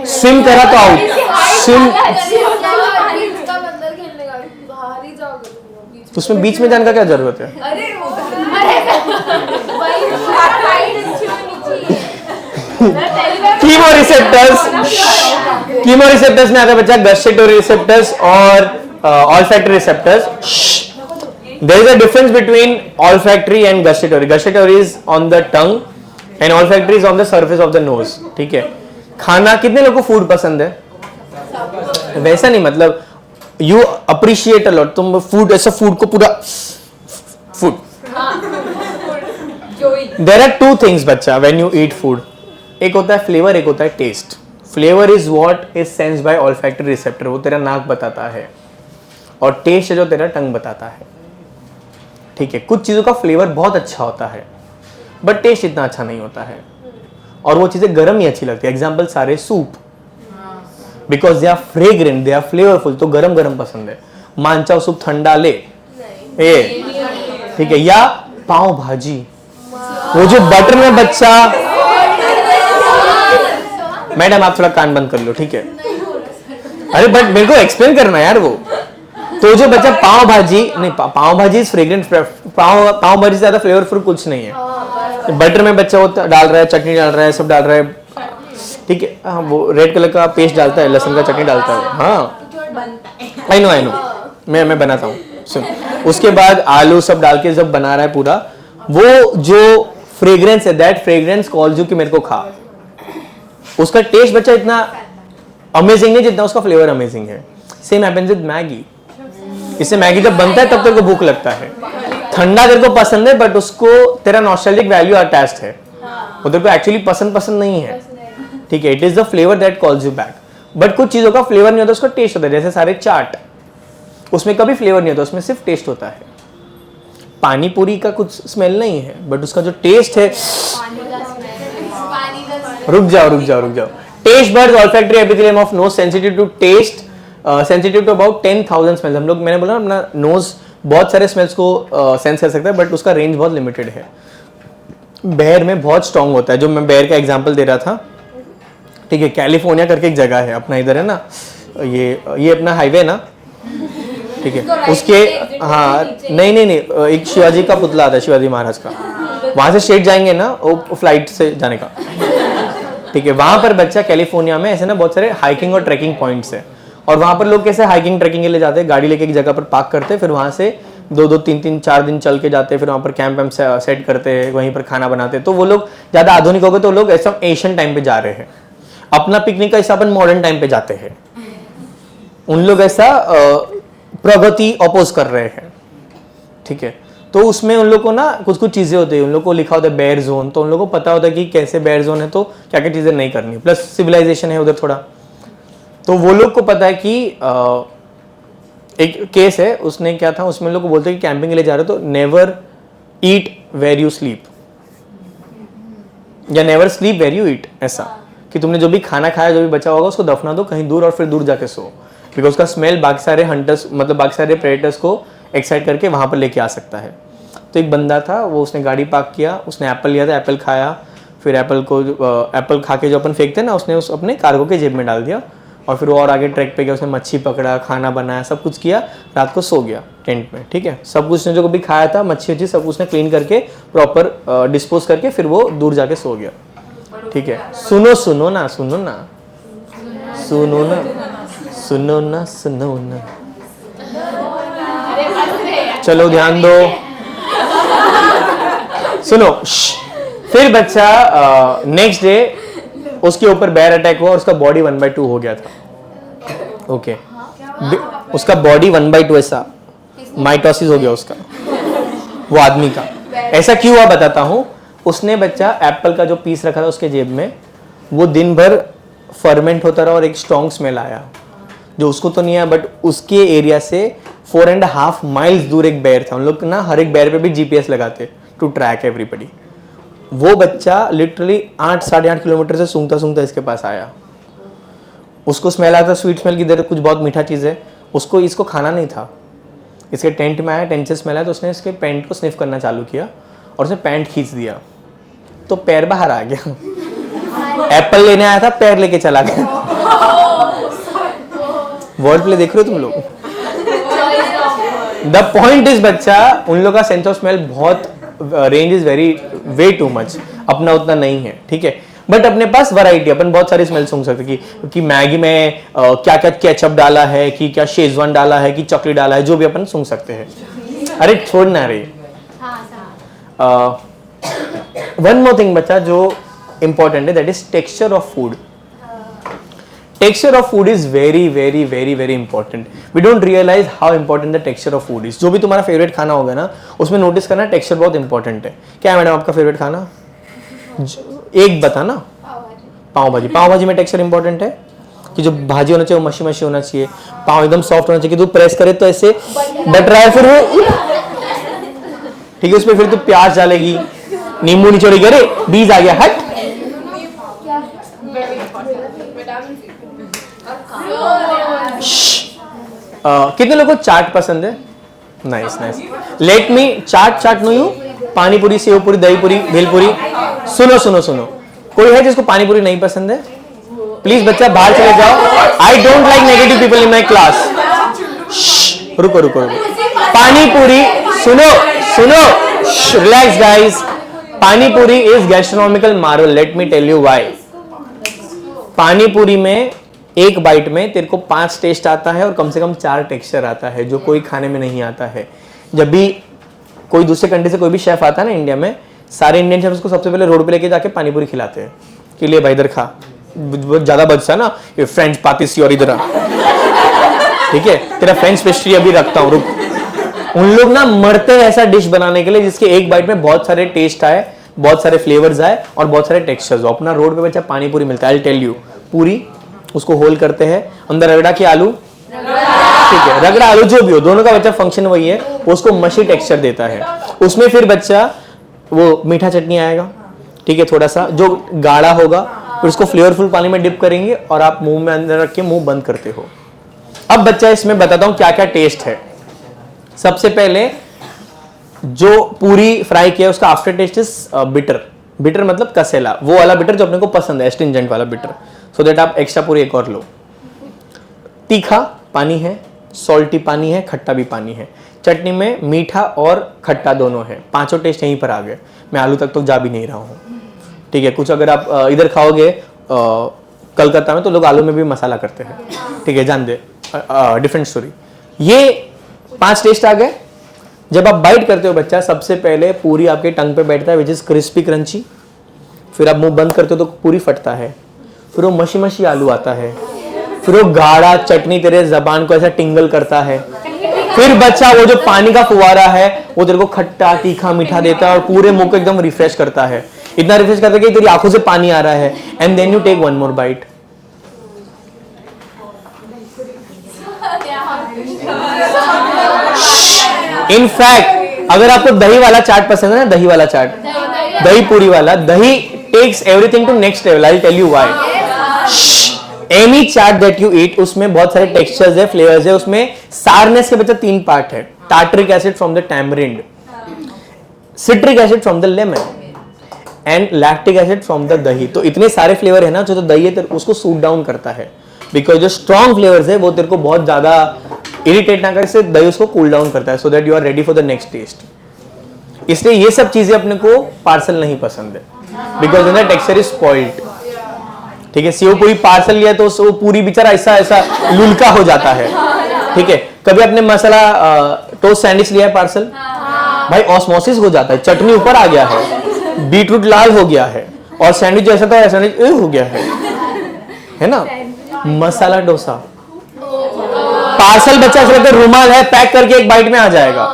स्विम करा तो आउट, स्विम उसमें बीच में जाने का क्या जरूरत है? कीमोरिसेप्टर्स में आता है बच्चा गस्टेटरी रिसेप्टर्स और olfactory receptors. There is a difference between olfactory and gustatory. Gustatory is on the tongue and olfactory is on the surface of the nose. ठीक है। खाना, कितने लोगों को फूड पसंद है? वैसा नहीं, मतलब you appreciate a lot. तुम फूड, ऐसा फूड को पूरा फूड। There are 2 things बच्चा when you eat food. एक होता है फ्लेवर, एक होता है taste. Flavour is what is sensed by olfactory receptor, वो तेरा नाक बताता है, और टेस्ट है जो तेरा टंग बताता है, ठीक है। कुछ चीज़ों का फ्लेवर बहुत अच्छा होता है, बट टेस्ट इतना अच्छा नहीं होता है, और वो चीज़ें गर्म ही अच्छी लगती है। एग्जाम्पल सारे soup, because they are fragrant, they are flavourful, तो गरम गरम पसंद है। मानचाओ सूप ठंडा ले ए, ठीक है। या पाव भाजी, वो जो बटर में बच्चा, मैडम आप थोड़ा कान बंद कर लो, ठीक है। अरे बट मेरे को एक्सप्लेन करना यार। वो तो जो बच्चा पाव भाजी नहीं, पाव भाजी इज फ्रेग्रेंट, पाव भाजी से ज्यादा फ्लेवरफुल कुछ नहीं है। बटर में बच्चा वो डाल रहा है, चटनी डाल रहा है, सब डाल रहा है, ठीक है। हाँ, वो रेड कलर का पेस्ट डालता है, लहसुन का चटनी डालता है। हाँ आई नो मैं बनाता हूँ, सुन। उसके बाद आलू सब डाल के जब बना रहा है पूरा, वो जो फ्रेग्रेंस है, दैट फ्रेग्रेंस कॉल्स यू कि मेरे को खा। उसका टेस्ट बच्चा इतना अमेजिंग नहीं जितना उसका फ्लेवर अमेजिंग है। Same happens with Maggi. इससे मैगी जब बनता है तब तेरे को भूख लगता है, ठंडा तेरे को पसंद है, बट उसको तेरा नॉस्टैल्जिक वैल्यू अटैच्ड है, वो तेरे को एक्चुअली पसंद नहीं है, ठीक है। It is the flavour that calls you back. But कुछ चीजों का फ्लेवर नहीं होता, उसका टेस्ट होता है। जैसे सारे चाट, उसमें कभी फ्लेवर नहीं होता, उसमें सिर्फ टेस्ट होता है। पानी पूरी का कुछ स्मेल नहीं है, बट उसका जो टेस्ट है, रुक जाओ। Taste buds olfactory epithelium of nose sensitive to taste, sensitive to about 10,000 smells. हम लोग, मैंने बोला अपना नोज बहुत सारे स्मेल्स को सेंस कर सकता है, बट उसका रेंज बहुत लिमिटेड है। बेर में बहुत स्ट्रॉन्ग होता है, जो मैं बेर का एग्जांपल दे रहा था, ठीक है। कैलिफोर्निया करके एक जगह है अपना इधर है ना, ये अपना हाईवे ना, ठीक है। उसके हाँ नहीं, एक शिवाजी का पुतला आता है, शिवाजी महाराज का, वहां से स्ट्रेट जाएंगे ना, वो फ्लाइट से जाने का, ठीक है। वहां पर बच्चा कैलिफोर्निया में ऐसे ना बहुत सारे हाइकिंग और ट्रैकिंग पॉइंट्स है, और वहां पर लोग कैसे हाइकिंग ट्रैकिंग के लिए जाते हैं, गाड़ी लेके एक जगह पर पार्क करते हैं, फिर वहां से 2-2, 3-3, 4 दिन चल के जाते हैं, फिर वहां पर कैंप वैम्प सेट करते हैं, वहीं पर खाना बनाते हैं। तो वो लोग ज्यादा आधुनिक हो गए, तो लोग ऐसा एशियन टाइम पे जा रहे हैं। अपना पिकनिक का ऐसा अपन मॉडर्न टाइम पे जाते हैं, उन लोग ऐसा प्रगति अपोज कर रहे हैं, ठीक है। तो उसमें उन लोग को ना कुछ कुछ चीजें होती है, उन लोग को लिखा होता है बेयर जोन, तो उन लोग को पता होता है कि कैसे बेयर जोन है तो क्या क्या चीजें नहीं करनी, प्लस सिविलाइजेशन है उधर थोड़ा, तो वो लोग को पता है कि एक केस है, उसने क्या था, उसमें लोग को बोलते हैं कि कैंपिंग के लिए जा रहे हो तो never eat where you sleep, या never sleep where you eat, ऐसा कि तुमने जो भी खाना खाया, जो भी बचा होगा उसको दफना दो कहीं दूर और फिर दूर जाके सो, बिकॉज उसका स्मेल बाकी सारे हंटर्स मतलब बाकी सारे प्रेडेटर्स को एक्साइट करके वहां पर लेके आ सकता है। तो एक बंदा था, वो उसने गाड़ी पार्क किया, उसने एप्पल लिया था, एप्पल खाया, फिर एप्पल खा के जो अपन फेंकते हैं ना, उसने उस अपने कार्गो के जेब में डाल दिया, और फिर वो और आगे ट्रैक पे गया, उसने मच्छी पकड़ा, खाना बनाया, सब कुछ किया, रात को सो गया टेंट में, ठीक है। सब कुछ ने जो भी खाया था, मच्छी वच्छी सब उसने क्लीन करके प्रॉपर डिस्पोज करके फिर वो दूर जाके सो गया, ठीक है। सुनो सुनो ना, सुनो ना, सुनो ना, सुनो ना, सुनो ना, चलो ध्यान दो, सुनो। फिर बच्चा नेक्स्ट डे उसके ऊपर बेयर अटैक हुआ और उसका बॉडी 1/2 हो गया था, ओके। उसका बॉडी 1/2 ऐसा माइटोसिस हो गया उसका, वो आदमी का। ऐसा क्यों हुआ बताता हूं। उसने बच्चा एप्पल का जो पीस रखा था उसके जेब में, वो दिन भर फर्मेंट होता रहा और एक स्ट्रॉन्ग स्मेल आया, जो उसको तो नहीं आया बट उसके एरिया से 4.5 माइल्स दूर एक बेयर था। उन लोग ना हर एक बेयर पे भी जीपीएस लगाते टू ट्रैक एवरीबडी। वो बच्चा लिटरली 8-8.5 किलोमीटर से सूंघता सूंघता इसके पास आया। उसको स्मेल आता, स्वीट स्मेल की, इधर कुछ बहुत मीठा चीज़ है, उसको इसको खाना नहीं था। इसके टेंट में आया, टेंट से स्मेल आया तो उसने इसके पैंट को स्निफ करना चालू किया और उसने पैंट खींच दिया तो पैर बाहर आ गया। एप्पल लेने आया था, पैर लेके चला गया। वर्ड प्ले देख रहे हो तुम लोग। द पॉइंट इज बच्चा, उन लोग का सेंस ऑफ स्मेल बहुत, range is very way too much, अपना उतना नहीं है, ठीक है। बट अपने पास वैरायटी, अपन बहुत सारी स्मेल सूंघ सकते कि मैगी में क्या क्या केचप डाला है, कि क्या शेजवान डाला है, कि चॉकलेट डाला है, जो भी अपन सूंघ सकते हैं। अरे छोड़ना रे। वन मोर थिंग बच्चा जो इंपॉर्टेंट है, that is texture of food. Texture of food is very very very very important. We don't realise how important the texture of food is. जो भी तुम्हारा फेवरेट खाना होगा ना, उसमें नोटिस करना टेक्सचर बहुत इंपॉर्टेंट है। क्या है मैडम आपका फेवरेट खाना? एक बताना। पाव भाजी। पाव भाजी में टेक्सचर इंपॉर्टेंट है कि जो भाजी होना चाहिए वो मशी मशी होना चाहिए, पाव एकदम सॉफ्ट होना चाहिए कि तू प्रेस करे तो ऐसे बटर आए, फिर वो ठीक है। उसमें फिर तू प्याज डालेगी, नींबू निचोड़ेगी, अरे बीज आ गया, हट। कितने लोगों को चाट पसंद है? Nice nice. Let me chaat no you. Pani puri, save पूरी, दही पूरी, भेलपूरी। सुनो सुनो सुनो, कोई है जिसको पानी पूरी नहीं पसंद है? प्लीज बच्चा बाहर चले जाओ। I don't like negative people in my class. रुको रुको रुको। पानी पूरी, सुनो सुनो, relax guys. Pani puri is gastronomical marvel. Let me tell you why. Pani puri में एक बाइट में तेरे को 5 टेस्ट आता है और कम से कम 4 टेक्सचर आता है, जो कोई खाने में नहीं आता है। जब भी कोई दूसरे कंट्री से कोई भी शेफ आता है ना इंडिया में, सारे इंडियन शेफ उसको सबसे पहले रोड पे लेके जाके पानी पूरी खिलाते हैं कि ले भाई इधर खा, बहुत ज्यादा बचता है ना ये फ्रेंच पातिसी और इधर, ठीक है तेरा फ्रेंच पेस्ट्री अभी रखता हूँ, रुक। उन लोग ना मरते हैं ऐसा डिश बनाने के लिए जिसके एक बाइट में बहुत सारे टेस्ट आए, बहुत सारे फ्लेवर्स आए और बहुत सारे टेक्सचर्स। अपना रोड पे बच्चा पानी पूरी मिलता है। आई टेल यू, पूरी उसको होल करते हैं, अंदर रगड़ा के आलू, ठीक है रगड़ा आलू जो भी हो, दोनों का बच्चा फंक्शन वही है, उसको मशी टेक्सचर देता है। उसमें फिर बच्चा वो मीठा चटनी आएगा, ठीक है थोड़ा सा जो गाढ़ा होगा, फिर उसको फ्लेवरफुल पानी में डिप करेंगे और आप मुंह में अंदर रख के मुंह बंद करते हो। अब बच्चा इसमें बताता हूं क्या क्या टेस्ट है। सबसे पहले जो पूरी फ्राई किया उसका after taste is bitter. Bitter मतलब कसेला, वो वाला बिटर जो अपने को पसंद है, एस्टिंजेंट वाला बिटर, सो दैट आप एक्स्ट्रा पूरी एक और लो। तीखा पानी है, सॉल्टी पानी है, खट्टा भी पानी है। चटनी में मीठा और खट्टा दोनों है। पांचों टेस्ट यहीं पर आ गए। मैं आलू तक तो जा भी नहीं रहा हूँ, ठीक है। कुछ अगर आप इधर खाओगे कलकत्ता में तो लोग आलू में भी मसाला करते हैं, ठीक है जान दे, डिफरेंट स्टोरी। ये 5 टेस्ट आ गए। जब आप बाइट करते हो बच्चा, सबसे पहले पूरी आपके टंग पे बैठता है विच इज क्रिस्पी क्रंची। फिर आप मुंह बंद करते हो तो पूरी फटता है। फिर वो मशी मशी आलू आता है, फिर वो गाढ़ा चटनी तेरे जबान को ऐसा टिंगल करता है, फिर बच्चा वो जो पानी का फुवारा है वो तेरे को खट्टा तीखा मीठा देता है और पूरे मुंह को एकदम रिफ्रेश करता है, इतना रिफ्रेश करता है कि तेरी आंखों से पानी आ रहा है, and then you take one more bite. In fact अगर आपको दही वाला चाट पसंद है ना, दही वाला चाट, दही पूरी वाला, dahi takes everything to next level. I tell you why. Any chaat that you eat उसमें बहुत सारे टेक्सचर्स है, फ्लेवर्स है. उसमें सारनेस के बच्चा 3 पार्ट है. Tartaric acid from the tamarind, citric acid from the lemon and lactic acid from the दही. तो इतने सारे फ्लेवर है ना, जो तो दही है उसको सूट डाउन करता है. बिकॉज जो स्ट्रॉन्ग फ्लेवर्स है वो तेरे को बहुत ज्यादा इरिटेट ना करे, से दही उसको कूल डाउन करता है, so that you are ready for the next taste. इसलिए ये सब चीजें अपने को पार्सल नहीं पसंद है, because in the texture is spoiled. ठीक है, सेव पूरी पार्सल लिया तो वो पूरी बेचारा ऐसा ऐसा लुलका हो जाता है. ठीक है, कभी आपने मसाला टोस्ट सैंडविच लिया है पार्सल, भाई ऑस्मोसिस हो जाता है, चटनी ऊपर आ गया है, बीटरूट लाल हो गया है, और सैंडविच जैसा था सैंडविच हो गया है ना. मसाला डोसा पार्सल बच्चा ऐसा लगता है रुमाल है, पैक करके एक बाइट में आ जाएगा,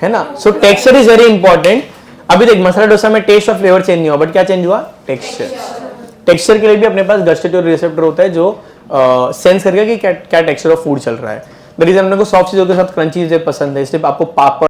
है ना. सो टेक्सचर इज वेरी इंपॉर्टेंट. अभी देख मसाला डोसा में टेस्ट और फ्लेवर चेंज नहीं हुआ, बट क्या चेंज हुआ? टेक्सचर. टेक्सचर के लिए भी अपने पास गस्टेटरी रिसेप्टर होता है जो सेंस करेगा कि क्या टेक्सचर ऑफ फूड चल रहा है. द रीजन अपने को सॉफ्ट चीजों के साथ क्रंची चीजें पसंद है, इसलिए आपको पापड़